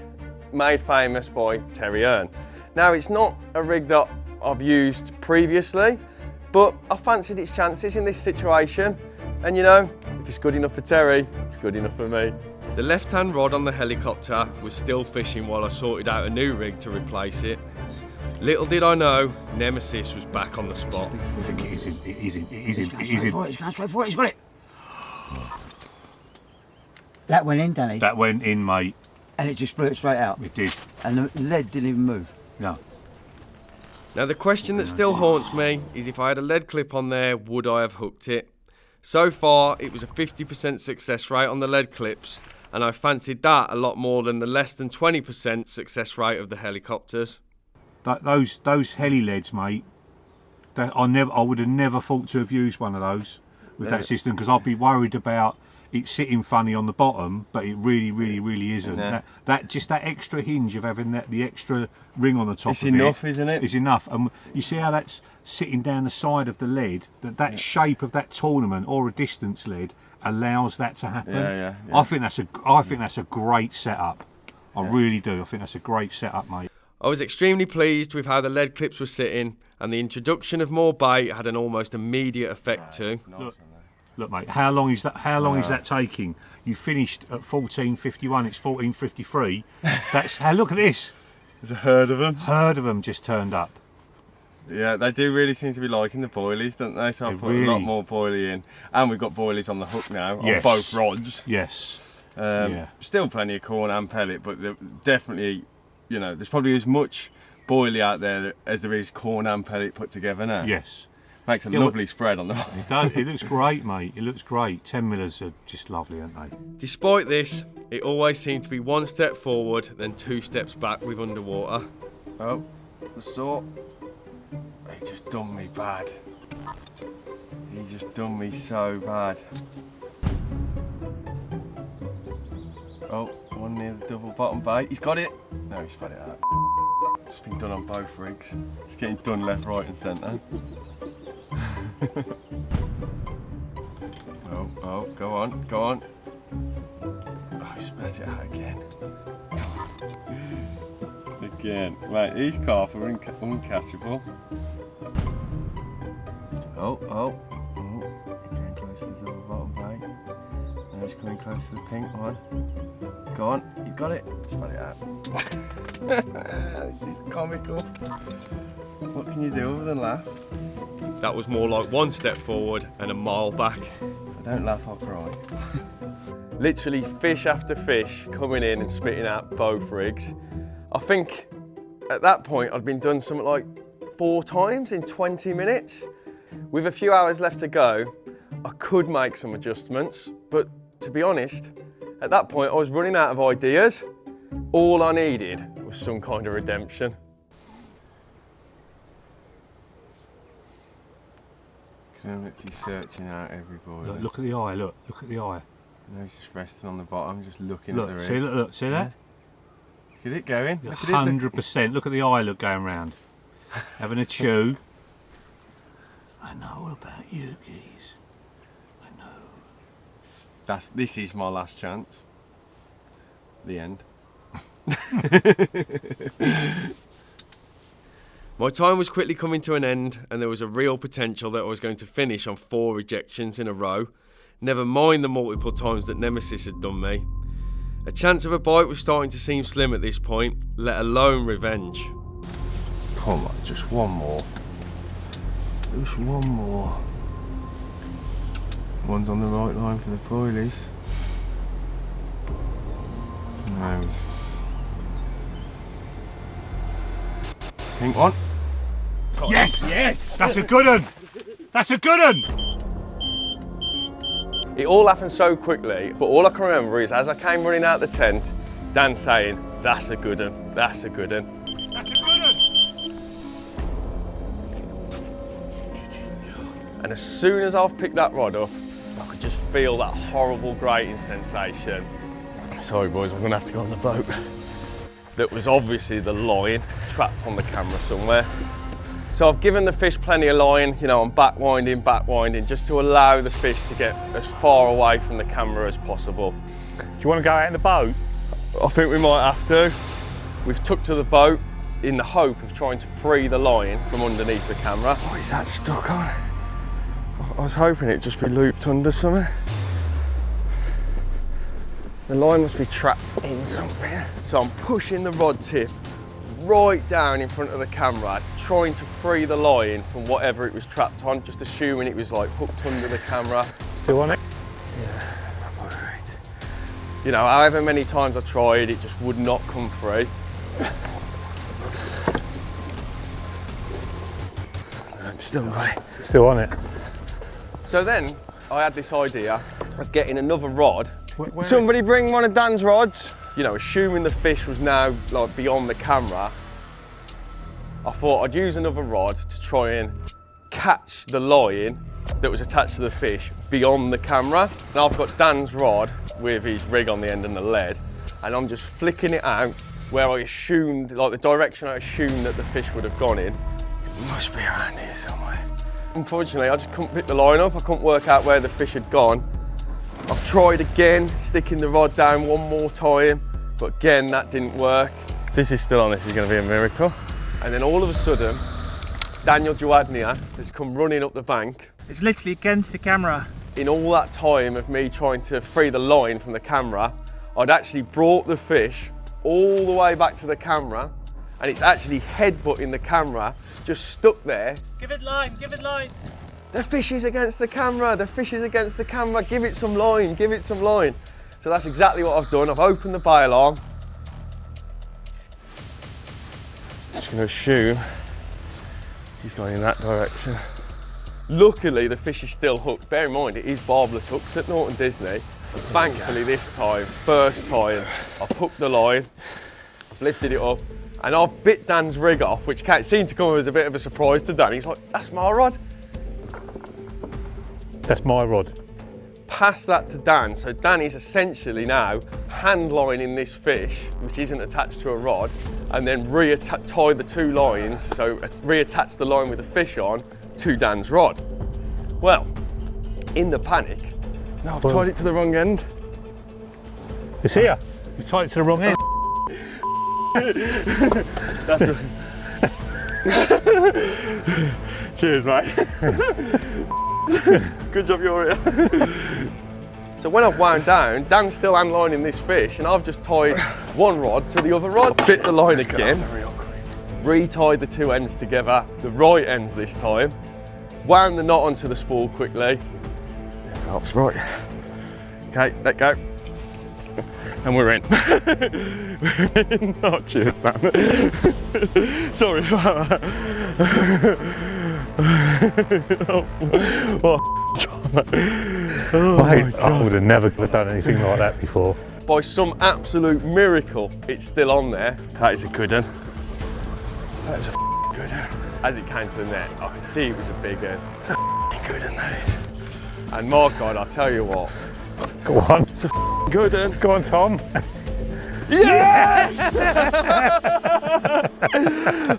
made famous by Terry Earn. Now, it's not a rig that I've used previously, but I fancied its chances in this situation. And you know, if it's good enough for Terry, it's good enough for me. The left-hand rod on the helicopter was still fishing while I sorted out a new rig to replace it. Little did I know, Nemesis was back on the spot. I think it is in. It is in. It is in. It is He's in. going straight for it, he's got it. That went in, Danny. That went in, mate. And it just blew it straight out. It did. And the lead didn't even move. No. Now the question that still haunts me is if I had a lead clip on there, would I have hooked it? So far, it was a 50% success rate on the lead clips, and I fancied that a lot more than the less than 20% success rate of the helicopters. Those heli leads, mate. I would have never thought to have used one of those with that system, because I'd be worried about it sitting funny on the bottom, but it really isn't. Yeah. That just that extra hinge of having the extra ring on the top. It's enough, isn't it? It's enough. And you see how that's sitting down the side of the lead. That shape of that tournament or a distance lead allows that to happen. Yeah. I think that's a great setup. I really do. I think that's a great setup, mate. I was extremely pleased with how the lead clips were sitting, and the introduction of more bait had an almost immediate effect too. Look, mate. How long is that? How long is that taking? You finished at 14:51. It's 14:53. That's how. Look at this. There's a herd of them. Herd of them just turned up. Yeah, they do really seem to be liking the boilies, don't they? So I've put a lot more boilie in. And we've got boilies on the hook now, on both rods. Yes. Still plenty of corn and pellet, but definitely, you know, there's probably as much boilie out there as there is corn and pellet put together now. Yes. Makes a lovely spread on the hook. It does. It looks great, mate. It looks great. 10mm are just lovely, aren't they? Despite this, it always seemed to be one step forward, then two steps back with underwater. Oh, the saw. He just done me bad. He just done me so bad. Oh, one near the double bottom bait. He's got it. No, he spat it out. It's been done on both rigs. It's getting done left, right and centre. Oh, go on. Oh, he spat it out again. Again. Right, he's carp are uncatchable. Oh, getting close to the double bottom bait. Now he's coming close to the pink one. Go on, you got it. Spat it out. This is comical. What can you do other than laugh? That was more like one step forward and a mile back. If I don't laugh, I'll cry. Literally fish after fish coming in and spitting out both rigs. I think at that point I'd been done something like 4 times in 20 minutes. With a few hours left to go, I could make some adjustments, but to be honest, at that point I was running out of ideas. All I needed was some kind of redemption. I'm literally searching out every boilie. Look at the eye. Look at the eye. No, he's just resting on the bottom, just looking at the rig. See that? Look at it going. 100%. Look at the eye look going round. Having a chew. I know all about you, geese. I know. This is my last chance. The end. My time was quickly coming to an end, and there was a real potential that I was going to finish on 4 rejections in a row. Never mind the multiple times that Nemesis had done me. A chance of a bite was starting to seem slim at this point, let alone revenge. Come on, just one more. Just one more. One's on the right line for the boilies. No. Pink one. Yes! That's a good one! That's a good one! It all happened so quickly, but all I can remember is as I came running out the tent, Dan saying, "That's a good one, that's a good one." That's a good one! And as soon as I've picked that rod up, I could just feel that horrible grating sensation. Sorry boys, I'm gonna have to go on the boat. That was obviously the line trapped on the camera somewhere. So I've given the fish plenty of line, you know, I'm backwinding, just to allow the fish to get as far away from the camera as possible. Do you want to go out in the boat? I think we might have to. We've took to the boat in the hope of trying to free the line from underneath the camera. What is that stuck on? I was hoping it'd just be looped under something. The line must be trapped in something. So I'm pushing the rod tip right down in front of the camera, trying to free the line from whatever it was trapped on, just assuming it was like hooked under the camera. Still on it? Yeah, alright. You know, however many times I tried, it just would not come free. I've still got it. Still on it. So then I had this idea of getting another rod. Somebody bring one of Dan's rods. You know, assuming the fish was now like beyond the camera, I thought I'd use another rod to try and catch the line that was attached to the fish beyond the camera. Now I've got Dan's rod with his rig on the end and the lead, and I'm just flicking it out where I assumed, like the direction I assumed that the fish would have gone in. It must be around here somewhere. Unfortunately, I just couldn't pick the line up. I couldn't work out where the fish had gone. I've tried again, sticking the rod down one more time, but again, that didn't work. If this is still on, this is going to be a miracle. And then all of a sudden, Daniel Joadnia has come running up the bank. It's literally against the camera. In all that time of me trying to free the line from the camera, I'd actually brought the fish all the way back to the camera, and it's actually headbutting the camera, just stuck there. Give it line, give it line. The fish is against the camera, the fish is against the camera, give it some line, give it some line. So that's exactly what I've done. I've opened the bail arm. Just going to assume he's going in that direction. Luckily, the fish is still hooked. Bear in mind, it is barbless hooks at Norton Disney. Thankfully, this time, first time, I've hooked the line, I've lifted it up, and I've bit Dan's rig off, which seemed to come as a bit of a surprise to Dan. He's like, that's my rod. That's my rod. Pass that to Dan, so Dan is essentially now hand lining this fish, which isn't attached to a rod, and then tie the two lines, so reattach the line with the fish on to Dan's rod. Well, in the panic, no, I've tied it to the wrong end. It's here. You tied it to the wrong end. That's Cheers, mate. Good job you're here. So when I've wound down, Dan's still hand lining this fish, and I've just tied one rod to the other rod, bit the line again, retied the two ends together, the right ends this time, wound the knot onto the spool quickly. That's right. Okay, let go. And we're in. Oh, cheers, Dan. Sorry about that. Mate, I would have never done anything like that before. By some absolute miracle, it's still on there. That is a good one. That is a good one. As it came to the net, I could see it was a big one. It's a good one, that is. And my God, I'll tell you what. Go on. It's a good one. Go on, Tom. Yes!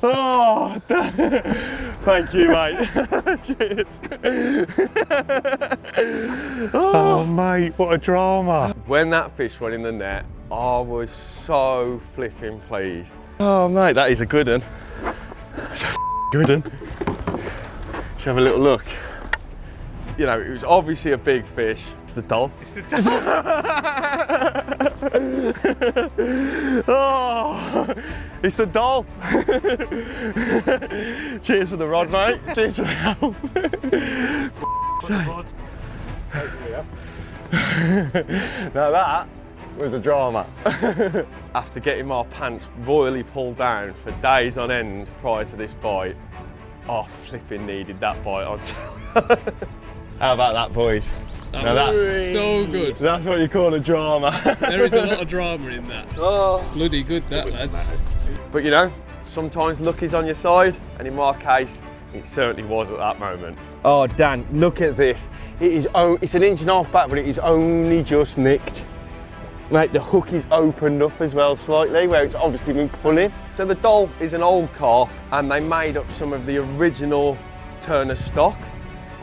Oh, thank you, mate. Cheers. Oh, mate, what a drama. When that fish went in the net, I was so flipping pleased. Oh, mate, that is a good one. That's a good one. Let's have a little look. You know, it was obviously a big fish. It's the doll. It's the doll. Oh, it's the doll. Cheers for the rod, mate. Cheers for the help. Now that was a drama. After getting my pants royally pulled down for days on end prior to this bite, I flipping needed that bite on top. How about that, boys? That was so good. That's what you call a drama. There is a lot of drama in that. Oh. Bloody good, that, lads. But you know, sometimes luck is on your side, and in my case, It certainly was at that moment. Oh, Dan, look at this. It's an 1.5 inch back, but it is only just nicked. Mate, the hook is opened up as well slightly, where it's obviously been pulling. So the Doll is an old car, and they made up some of the original Turner stock.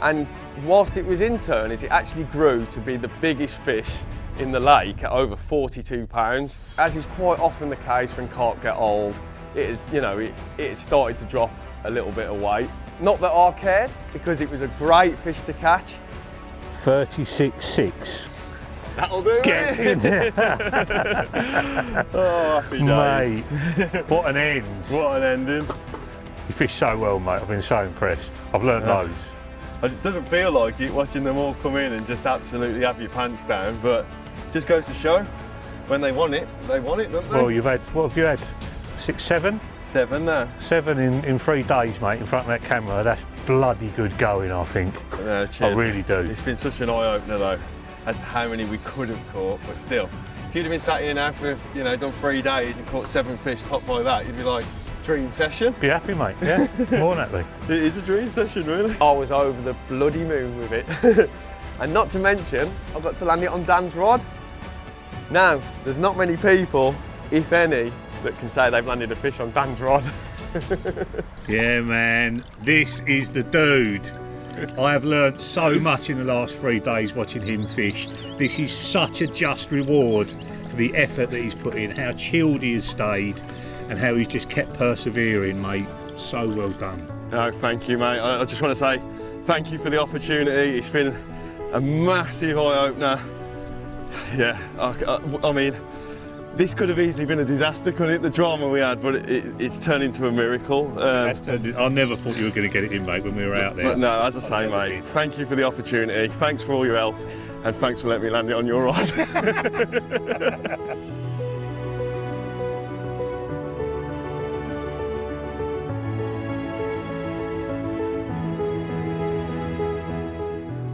And whilst it was in Turners, it actually grew to be the biggest fish in the lake at over 42 pounds. As is quite often the case when carp get old, it started to drop a little bit of weight. Not that I cared, because it was a great fish to catch. 36.6. That'll do. Get in there. Oh, happy days. Mate, what an end. What an ending. You fish so well, mate. I've been so impressed. I've learned loads. It doesn't feel like it watching them all come in and just absolutely have your pants down, but it just goes to show when they want it, don't they? Well, what have you had? 6, 7? 7 there. 7 in 3 days, mate, in front of that camera. That's bloody good going, I think. Cheers. I really do. It's been such an eye-opener though, as to how many we could have caught, but still, if you'd have been sat here now for, done 3 days and caught 7 fish top like that, you'd be like, dream session. Be happy, mate, yeah, more than happy. It is a dream session, really. I was over the bloody moon with it. And not to mention, I got to land it on Dan's rod. Now, there's not many people, if any, that can say they've landed a fish on Dan's rod. Yeah, man, this is the dude. I have learnt so much in the last 3 days watching him fish. This is such a just reward for the effort that he's put in, how chilled he has stayed, and how he's just kept persevering, mate. So well done. No, thank you, mate. I just want to say thank you for the opportunity. It's been a massive eye-opener. Yeah, I mean, this could have easily been a disaster, couldn't it? The drama we had, but it's turned into a miracle. I never thought you were going to get it in, mate, when we were out there. But no, as I say, mate, thank you for the opportunity. Thanks for all your help, and thanks for letting me land it on your rod.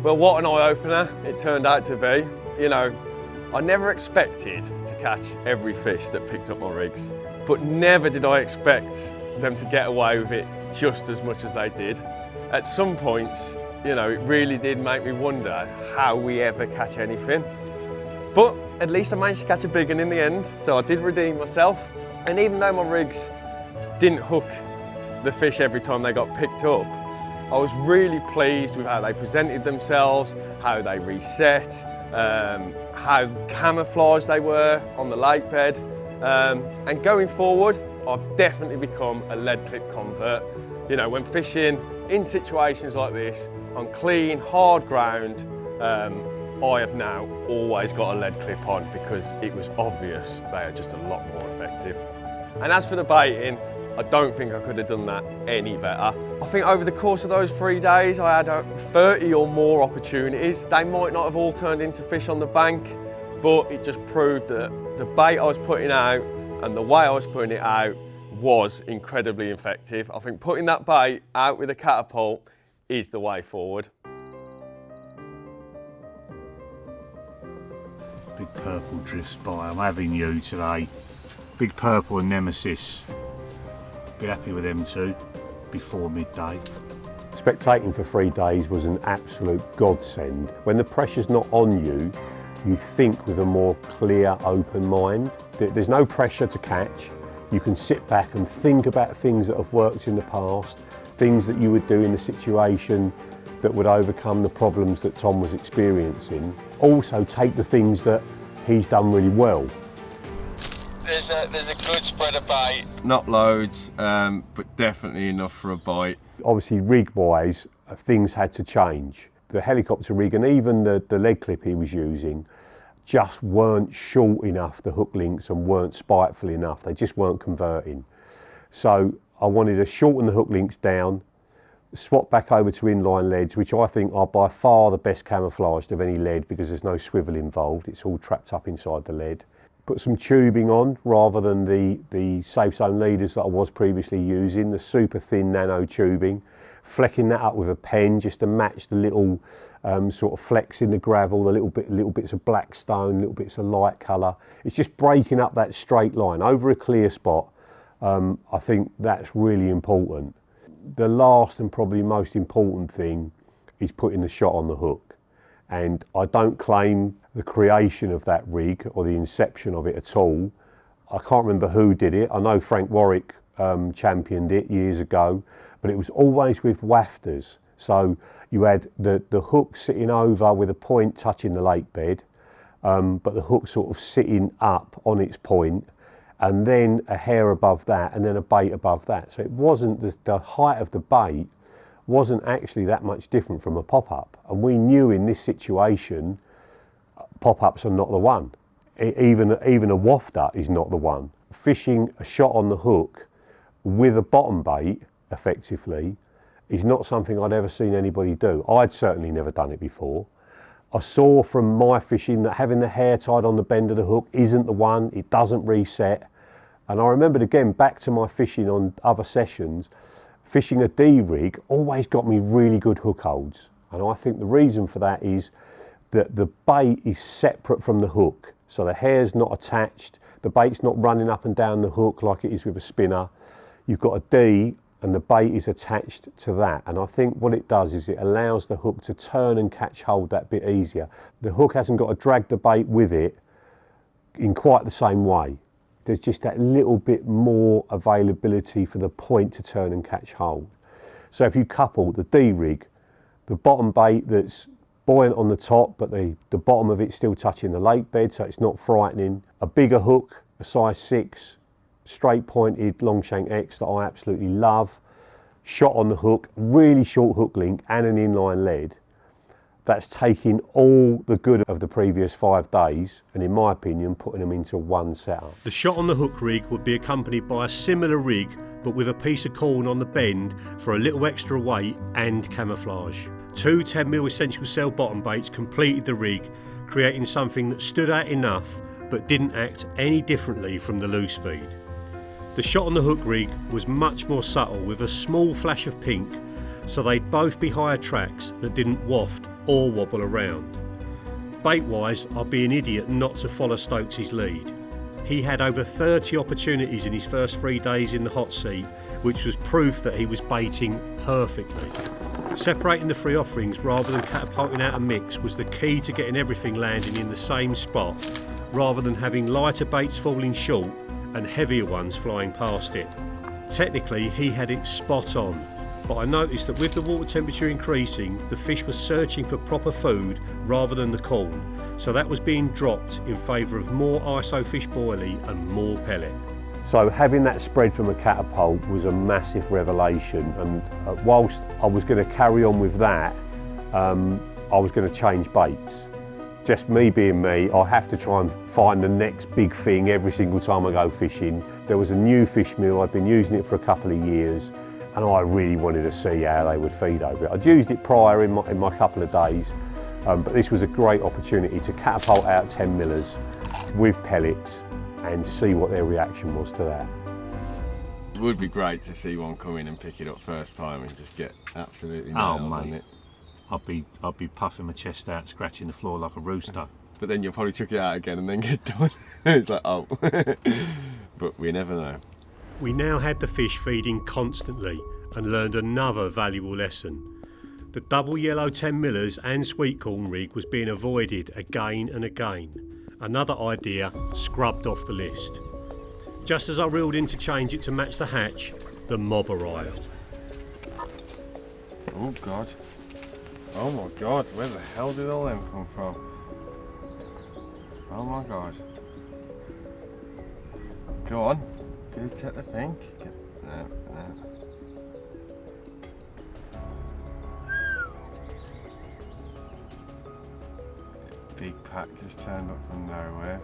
Well, what an eye-opener it turned out to be. I never expected to catch every fish that picked up my rigs, but never did I expect them to get away with it just as much as they did. At some points, it really did make me wonder how we ever catch anything. But at least I managed to catch a big one in the end, so I did redeem myself. And even though my rigs didn't hook the fish every time they got picked up, I was really pleased with how they presented themselves, how they reset, how camouflaged they were on the lake bed. And going forward, I've definitely become a lead clip convert. When fishing in situations like this, on clean, hard ground, I have now always got a lead clip on because it was obvious they are just a lot more effective. And as for the baiting, I don't think I could have done that any better. I think over the course of those 3 days, I had 30 or more opportunities. They might not have all turned into fish on the bank, but it just proved that the bait I was putting out and the way I was putting it out was incredibly effective. I think putting that bait out with a catapult is the way forward. Big Purple drifts by. I'm having you today. Big Purple and Nemesis. Be happy with them two before midday. Spectating for 3 days was an absolute godsend. When the pressure's not on you, you think with a more clear, open mind. There's no pressure to catch. You can sit back and think about things that have worked in the past, things that you would do in the situation that would overcome the problems that Tom was experiencing. Also take the things that he's done really well. There's a good spread of bait. Not loads, but definitely enough for a bite. Obviously, rig-wise, things had to change. The helicopter rig and even the lead clip he was using just weren't short enough, the hook links, and weren't spiteful enough. They just weren't converting. So I wanted to shorten the hook links down, swap back over to inline leads, which I think are by far the best camouflaged of any lead because there's no swivel involved. It's all trapped up inside the lead. Put some tubing on rather than the safe zone leaders that I was previously using, the super thin nano tubing, flecking that up with a pen just to match the little sort of flecks in the gravel, the little bits of black stone, little bits of light colour. It's just breaking up that straight line over a clear spot. I think that's really important. the last and probably most important thing is putting the shot on the hook. And I don't claim the creation of that rig or the inception of it at all. I can't remember who did it. I know Frank Warwick championed it years ago, but it was always with wafters. So you had the hook sitting over with a point touching the lake bed, but the hook sort of sitting up on its point, and then a hair above that, and then a bait above that. So it wasn't, the height of the bait wasn't actually that much different from a pop-up. And we knew in this situation, pop-ups are not the one. Even a wafter is not the one. Fishing a shot on the hook with a bottom bait, effectively, is not something I'd ever seen anybody do. I'd certainly never done it before. I saw from my fishing that having the hair tied on the bend of the hook isn't the one, it doesn't reset. And I remembered again, back to my fishing on other sessions, fishing a D-rig always got me really good hook holds. And I think the reason for that is that the bait is separate from the hook. So the hair's not attached, the bait's not running up and down the hook like it is with a spinner. You've got a D and the bait is attached to that. And I think what it does is it allows the hook to turn and catch hold that bit easier. The hook hasn't got to drag the bait with it in quite the same way. There's just that little bit more availability for the point to turn and catch hold. So if you couple the D-rig, the bottom bait that's buoyant on the top, but the bottom of it's still touching the lake bed, so it's not frightening, a bigger hook, a size 6, straight pointed Longshank X that I absolutely love, shot on the hook, really short hook link and an inline lead. That's taking all the good of the previous 5 days and, in my opinion, putting them into one setup. The shot on the hook rig would be accompanied by a similar rig but with a piece of corn on the bend for a little extra weight and camouflage. 2 10mm essential cell bottom baits completed the rig, creating something that stood out enough but didn't act any differently from the loose feed. The shot on the hook rig was much more subtle with a small flash of pink, so they'd both be higher tracks that didn't waft or wobble around. Bait wise, I'd be an idiot not to follow Stokes' lead. He had over 30 opportunities in his first 3 days in the hot seat, which was proof that he was baiting perfectly. Separating the 3 offerings rather than catapulting out a mix was the key to getting everything landing in the same spot, rather than having lighter baits falling short and heavier ones flying past it. Technically, he had it spot on, but I noticed that with the water temperature increasing, the fish were searching for proper food rather than the corn, so that was being dropped in favour of more ISO fish boilie and more pellet. So having that spread from a catapult was a massive revelation, and whilst I was going to carry on with that, I was going to change baits. Just me being me, I have to try and find the next big thing every single time I go fishing. There was a new fish meal, I'd been using it for a couple of years, and I really wanted to see how they would feed over it. I'd used it prior in my couple of days, but this was a great opportunity to catapult out 10 millers with pellets and see what their reaction was to that. It would be great to see one come in and pick it up first time and just get absolutely nailed on it. I'd be puffing my chest out, scratching the floor like a rooster. But then you'll probably chuck it out again and then get done. It's like, oh. But we never know. We now had the fish feeding constantly and learned another valuable lesson. The double yellow 10 millers and sweet corn rig was being avoided again and again. Another idea scrubbed off the list. Just as I reeled in to change it to match the hatch, the mob arrived. Oh God. Oh my God, where the hell did all them come from? Oh my God. Go on, go take the thing. No. Big pack just turned up from nowhere.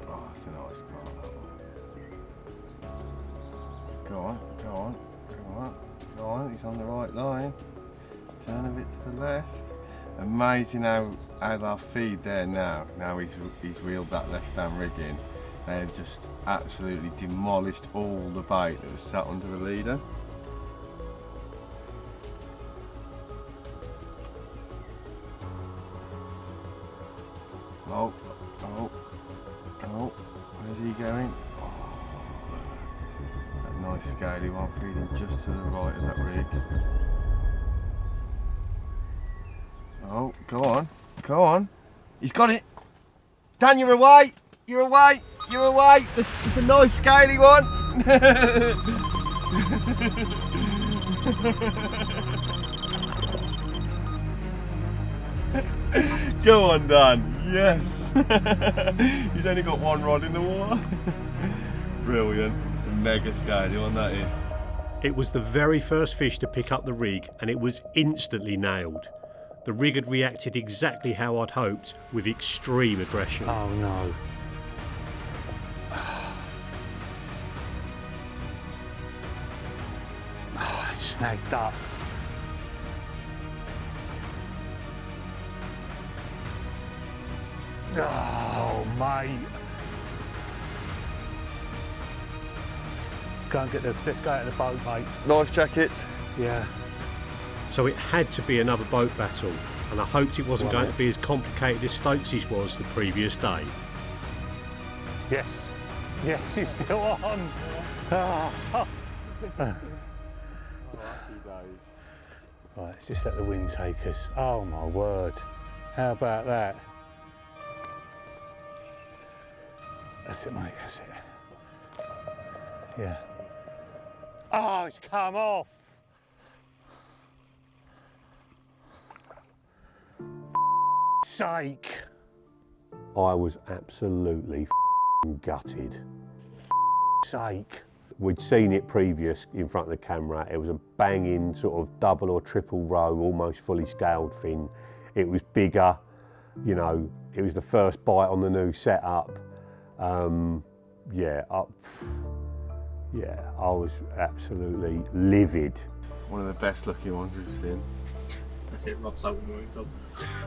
Oh, that's a nice car, that one. Go on, he's on the right line. Turn a bit to the left. Amazing how they'll feed there now. Now he's wheeled that left hand rig in. They have just absolutely demolished all the bait that was sat under the leader. Oh, where's he going? Oh, that nice scaly one feeding just to the right of that rig. Oh, go on, go on. He's got it. Dan, you're away. You're away. You're away. It's a nice scaly one. Go on, Dan. Yes. He's only got one rod in the water. Brilliant. It's a mega scaly one, that is. It was the very first fish to pick up the rig, and it was instantly nailed. The rig had reacted exactly how I'd hoped, with extreme aggression. Oh no. Oh, it's snagged up. Oh, mate. Go and let's go out of the boat, mate. Life jackets. Yeah. So it had to be another boat battle, and I hoped it wasn't going to be as complicated as Stokes's was the previous day. Yes. Yes, he's still on. Oh. Right, let's just let the wind take us. Oh my word. How about that? That's it, mate, that's it. Yeah. Oh, it's come off. Sake. I was absolutely gutted. Sake. We'd seen it previous in front of the camera. It was a banging sort of double or triple row, almost fully scaled fin. It was bigger, you know, it was the first bite on the new setup. I was absolutely livid. One of the best looking ones we've seen. That's it, Rob Sullivan.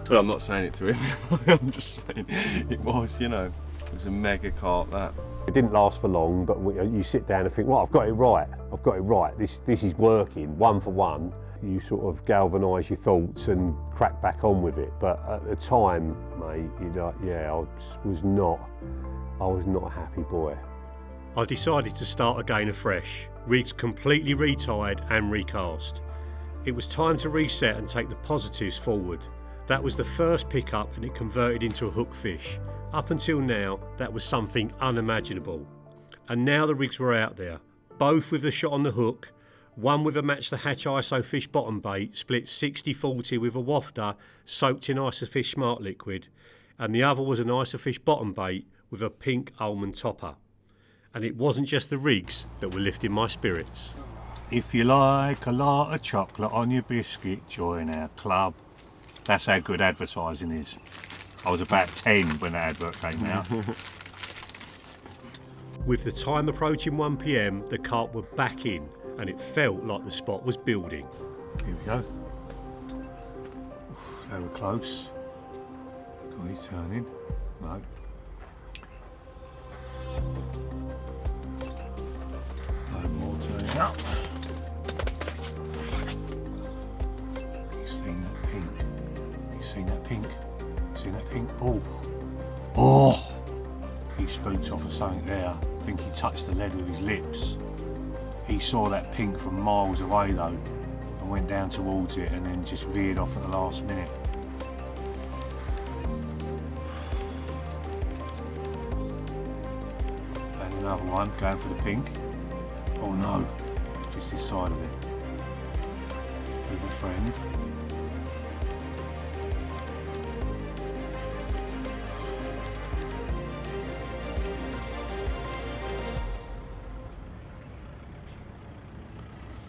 But I'm not saying it to him. I'm just saying it was, you know, it was a mega carp, that. It didn't last for long, but you sit down and think, well, I've got it right. I've got it right. This is working, one for one. You sort of galvanise your thoughts and crack back on with it. But at the time, mate, I was not a happy boy. I decided to start again afresh, rigs completely retied and recast. It was time to reset and take the positives forward. That was the first pickup and it converted into a hook fish. Up until now, that was something unimaginable. And now the rigs were out there, both with the shot on the hook, one with a Match the Hatch ISO fish bottom bait split 60-40 with a wafter soaked in Isofish Smart Liquid, and the other was an Isofish bottom bait with a pink almond topper. And it wasn't just the rigs that were lifting my spirits. If you like a lot of chocolate on your biscuit, join our club. That's how good advertising is. I was about 10 when that advert came out. With the time approaching 1 PM, the carp were back in, and it felt like the spot was building. Here we go. They were close. Got he turning? No. No more turning up. You seen that pink? You seen that pink? You seen that pink? Oh! Oh! He spooked off of something there. I think he touched the lead with his lips. He saw that pink from miles away though, and went down towards it and then just veered off at the last minute. And another one going for the pink. Oh no, just this side of it. With a friend.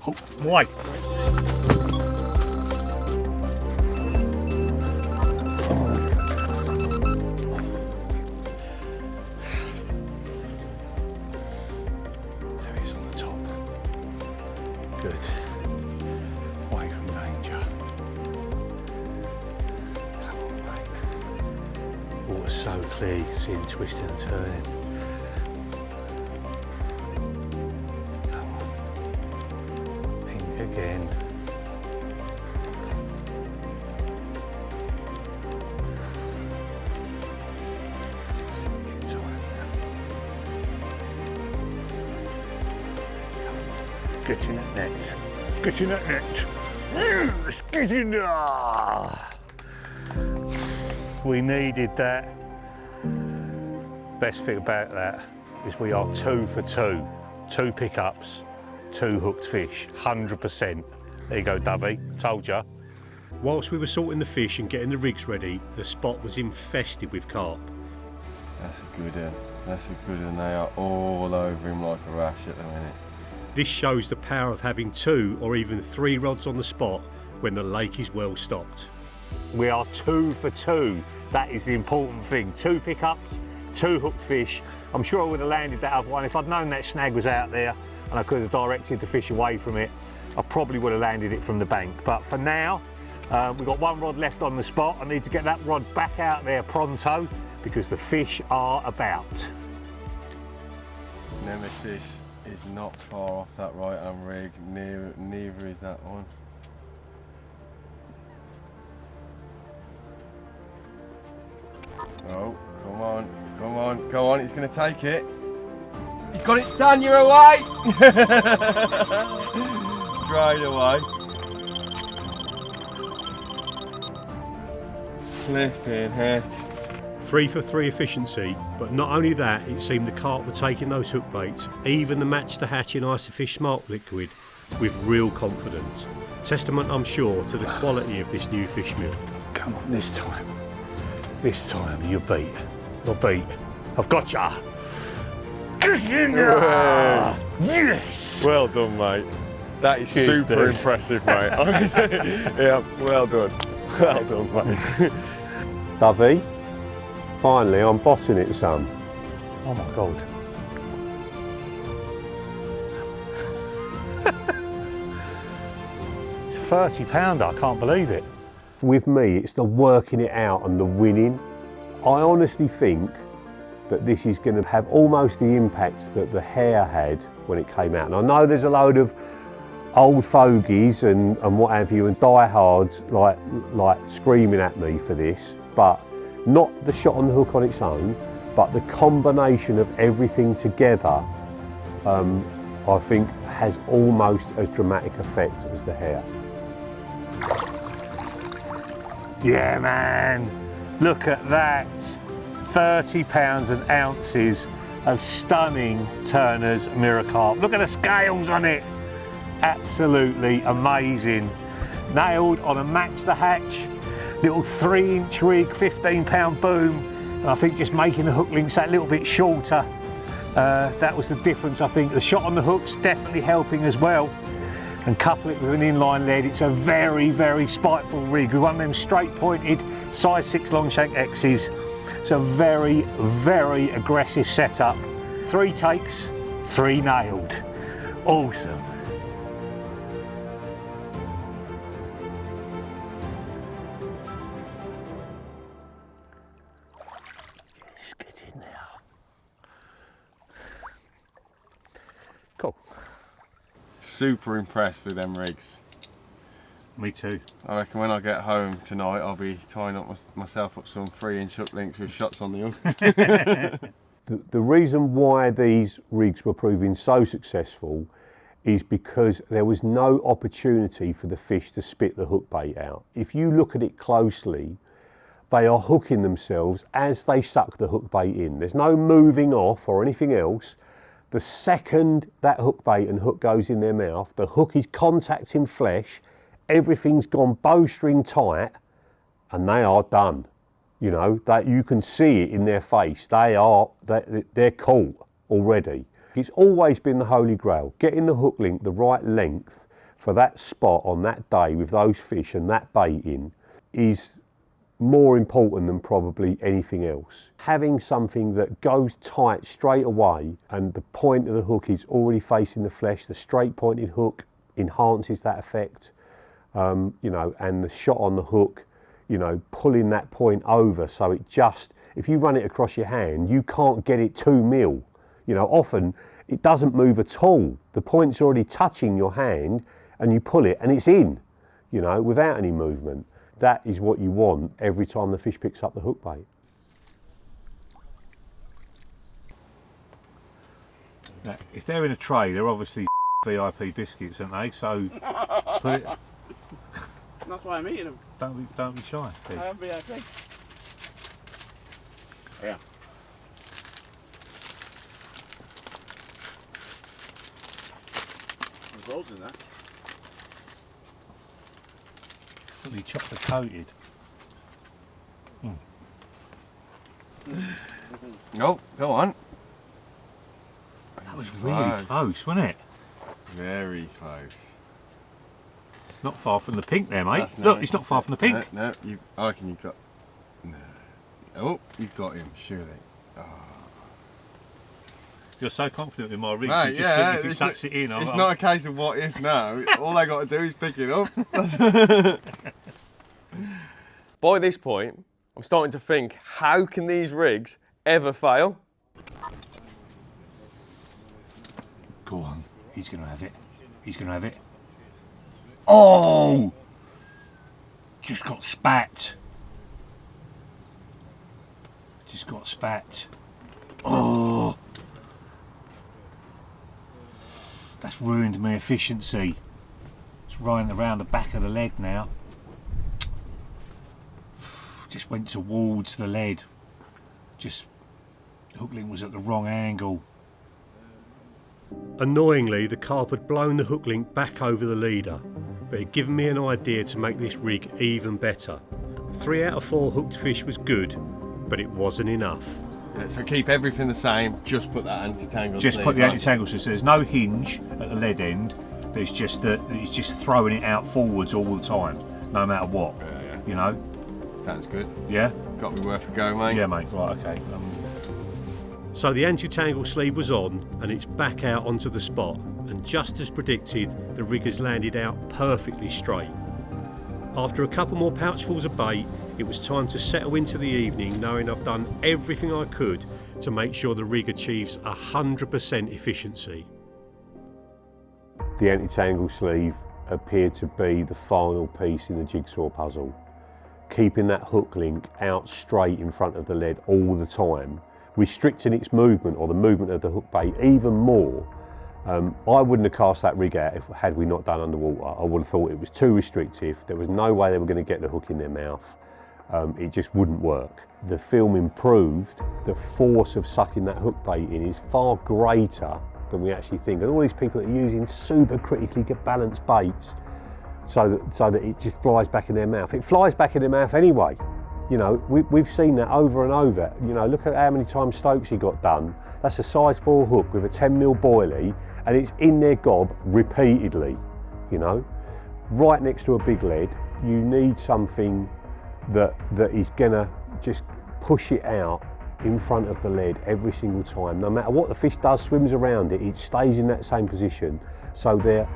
Oh, why? There he is on the top. Good. Away from danger. Come on, mate. Water's so clear, you can see him twisting and turning. Again. Get in that net. Get in that net. Yes, get in there. We needed that. Best thing about that is we are 2 for 2. 2 pickups, 2 hooked fish, 100%. There you go, Dovey, told ya. Whilst we were sorting the fish and getting the rigs ready, the spot was infested with carp. That's a good one. That's a good one. They are all over him like a rash at the minute. This shows the power of having 2 or even 3 rods on the spot when the lake is well stocked. We are 2 for 2. That is the important thing. 2 pickups, 2 hooked fish. I'm sure I would have landed that other one. If I'd known that snag was out there and I could have directed the fish away from it, I probably would have landed it from the bank. But for now, we've got 1 rod left on the spot. I need to get that rod back out there pronto because the fish are about. Nemesis is not far off that right hand rig, neither is that one. Oh, come on, come on, go on, he's going to take it. He's got it, Dan, you're away! Straight away. Flipping heck. 3 for 3 efficiency, but not only that, it seemed the carp were taking those hook baits, even the Match the Hatch in Isofish Smart Liquid, with real confidence. Testament, I'm sure, to the quality of this new fish meal. Come on, this time. This time, you're beat. You're beat. I've got ya. Get in there. Yes. Well done, mate. That is Cheers, super dude. impressive, mate. Yeah, well done. Well done, mate. Dovey, finally I'm bossing it some. Oh my God. It's £30, I can't believe it. With me, it's the working it out and the winning. I honestly think that this is going to have almost the impact that the hare had when it came out. And I know there's a load of old fogies and what have you, and diehards like screaming at me for this, but not the shot on the hook on its own, but the combination of everything together, I think has almost as dramatic effect as the hare. Yeah, man. Look at that. 30 pounds and ounces of stunning Turner's Mirror Carp. Look at the scales on it. Absolutely amazing. Nailed on a Match the Hatch, little 3-inch rig, 15-pound boom. And I think just making the hook links that little bit shorter, that was the difference. I think the shot on the hook's definitely helping as well. And couple it with an inline lead, it's a very, very spiteful rig with one of them straight pointed size 6 long shank X's. It's a very, very aggressive setup. 3 takes, 3 nailed. Awesome. Just get in there. Cool. Super impressed with them rigs. Me too. I reckon when I get home tonight, I'll be tying up myself up some 3-inch hook links with shots on the hook. The reason why these rigs were proving so successful is because there was no opportunity for the fish to spit the hook bait out. If you look at it closely, they are hooking themselves as they suck the hook bait in. There's no moving off or anything else. The second that hook bait and hook goes in their mouth, the hook is contacting flesh, everything's gone bowstring tight, and they are done. You know, that you can see it in their face. They're caught already. It's always been the holy grail, getting the hook link the right length for that spot on that day with those fish and that bait in is more important than probably anything else. Having something that goes tight straight away and the point of the hook is already facing the flesh, the straight pointed hook enhances that effect, you know, and the shot on the hook, you know, pulling that point over so it just, if you run it across your hand, you can't get it 2 mil. You know, often it doesn't move at all. The point's already touching your hand and you pull it and it's in, you know, without any movement. That is what you want every time the fish picks up the hook bait. Now, if they're in a tray, they're obviously VIP biscuits, aren't they? So put it. That's why I'm eating them. Don't be shy. Pete. I am VIP. Yeah. There's loads in there. Fully chocolate coated. No, go on. That was really close, wasn't it? Very close. Not far from the pink there, mate. That's Look, nice. it's not far from the pink. No, I reckon you've got. No. Oh, you've got him, surely. Oh. You're so confident in my rig. Right, you just yeah, think if he sucks it in, it's not a case of what if now. All I got to do is pick it up. By this point, I'm starting to think, how can these rigs ever fail? Go on, he's going to have it. He's going to have it. Oh! Just got spat. Just got spat. Oh! That's ruined my efficiency. It's running around the back of the lead now. Just went towards the lead. Just, hook link was at the wrong angle. Annoyingly, the carp had blown the hook link back over the leader, but it had given me an idea to make this rig even better. 3 out of 4 hooked fish was good, but it wasn't enough. Yeah, so keep everything the same, just put that anti-tangle Just sleeve put the on. anti-tangle so there's no hinge at the lead end. There's just that it's just throwing it out forwards all the time, no matter what. Yeah. You know. Sounds good. Yeah. Got to be worth a go, mate. Yeah, mate. Right. Okay. So the anti-tangle sleeve was on and it's back out onto the spot, and just as predicted, the rig has landed out perfectly straight. After a couple more pouchfuls of bait, it was time to settle into the evening, knowing I've done everything I could to make sure the rig achieves 100% efficiency. The anti-tangle sleeve appeared to be the final piece in the jigsaw puzzle. Keeping that hook link out straight in front of the lead all the time, restricting its movement or the movement of the hook bait even more. I wouldn't have cast that rig out had we not done underwater. I would have thought it was too restrictive. There was no way they were going to get the hook in their mouth. It just wouldn't work. The film improved. The force of sucking that hook bait in is far greater than we actually think. And all these people that are using super critically balanced baits so that it just flies back in their mouth. It flies back in their mouth anyway. You know, we've seen that over and over. You know, look at how many times Stokesy got done. That's a size 4 hook with a 10mm boilie, and it's in their gob repeatedly, you know. Right next to a big lead, you need something that is gonna just push it out in front of the lead every single time. No matter what the fish does, swims around it, it stays in that same position. So they're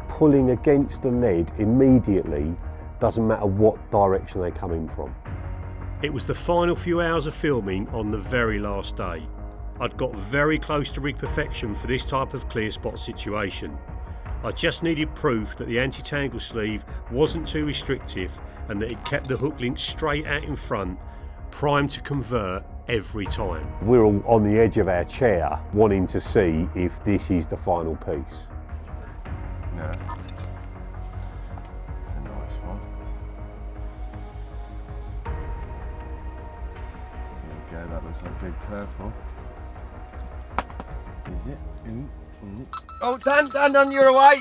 pulling against the lead immediately, doesn't matter what direction they're coming from. It was the final few hours of filming on the very last day. I'd got very close to rig perfection for this type of clear spot situation. I just needed proof that the anti-tangle sleeve wasn't too restrictive and that it kept the hook link straight out in front, primed to convert every time. We're all on the edge of our chair wanting to see if this is the final piece. No. It's a nice one. There we go, that looks like big purple. Is it? Oh, Dan, you're away,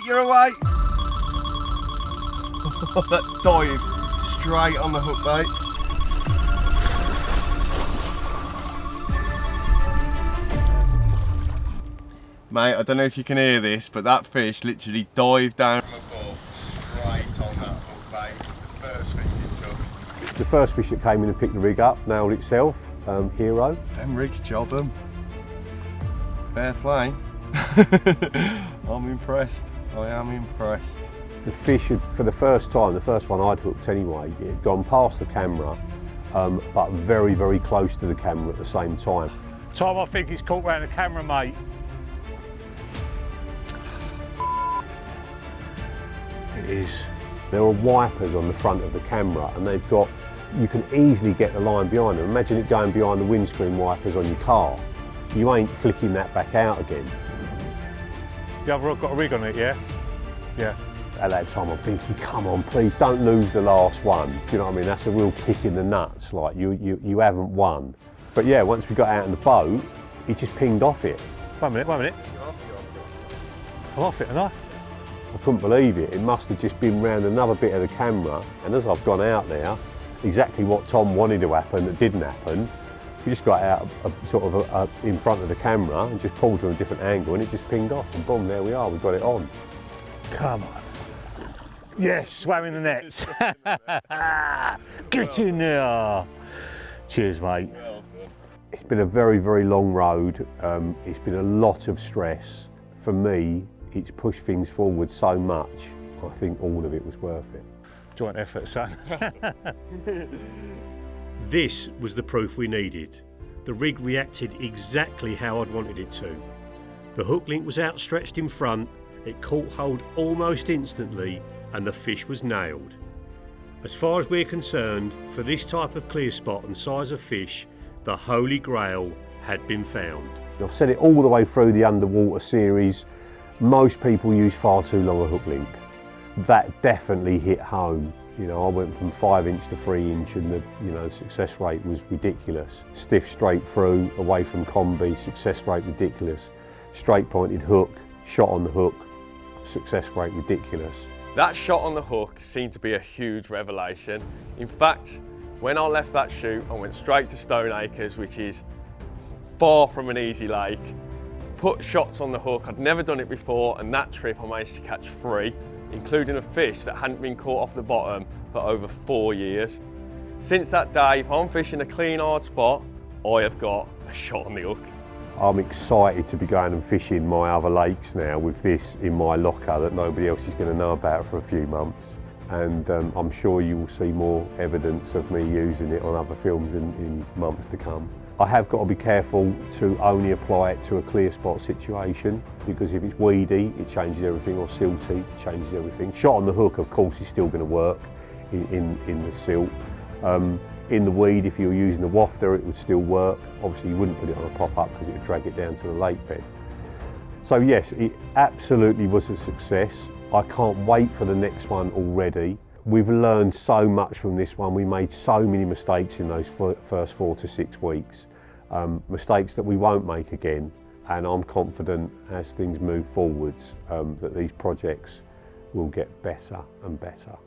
that dived straight on the hook bait. Mate, I don't know if you can hear this, but that fish literally dived down right on that hook bait. The first fish it took. The first fish that came in and picked the rig up nailed itself, Hero. Them rigs job them. Fair play. I'm impressed. I am impressed. The fish had, for the first time, the first one I'd hooked anyway, it had gone past the camera, but very, very close to the camera at the same time. Tom, I think he's caught round the camera, mate. It is. There are wipers on the front of the camera, and they've got, you can easily get the line behind them. Imagine it going behind the windscreen wipers on your car. You ain't flicking that back out again. The other rod got a rig on it, yeah? Yeah. At that time I'm thinking, come on, please don't lose the last one. Do you know what I mean? That's a real kick in the nuts, like you haven't won. But yeah, once we got out in the boat, he just pinged off it. Wait a minute. I'm off it, aren't I couldn't believe it. It must have just been round another bit of the camera, and as I've gone out there, exactly what Tom wanted to happen that didn't happen. We just got out in front of the camera and just pulled from a different angle, and it just pinged off, and boom, there we are, we've got it on. Come on. Yes, swam in the nets. Get in there. Cheers, mate. It's been a very, very long road. It's been a lot of stress. For me, it's pushed things forward so much. I think all of it was worth it. Joint effort, son. This was the proof we needed. The rig reacted exactly how I'd wanted it to. The hook link was outstretched in front, it caught hold almost instantly, and the fish was nailed. As far as we're concerned, for this type of clear spot and size of fish, the Holy Grail had been found. I've said it all the way through the underwater series, most people use far too long a hook link. That definitely hit home. You know, I went from 5" to 3" and the success rate was ridiculous. Stiff straight through, away from combi, success rate ridiculous. Straight pointed hook, shot on the hook, success rate ridiculous. That shot on the hook seemed to be a huge revelation. In fact, when I left that shoot, I went straight to Stone Acres, which is far from an easy lake. Put shots on the hook, I'd never done it before, and that trip I managed to catch 3, including a fish that hadn't been caught off the bottom for over 4 years. Since that day, if I'm fishing a clean, hard spot, I have got a shot on the hook. I'm excited to be going and fishing my other lakes now with this in my locker that nobody else is going to know about for a few months. And I'm sure you will see more evidence of me using it on other films in months to come. I have got to be careful to only apply it to a clear spot situation, because if it's weedy, it changes everything, or silty, it changes everything. Shot on the hook, of course, is still going to work in the silt. In the weed, if you were using the wafter, it would still work. Obviously, you wouldn't put it on a pop-up because it would drag it down to the lake bed. So yes, it absolutely was a success. I can't wait for the next one already. We've learned so much from this one. We made so many mistakes in those first 4 to 6 weeks. Mistakes that we won't make again. And I'm confident as things move forwards that these projects will get better and better.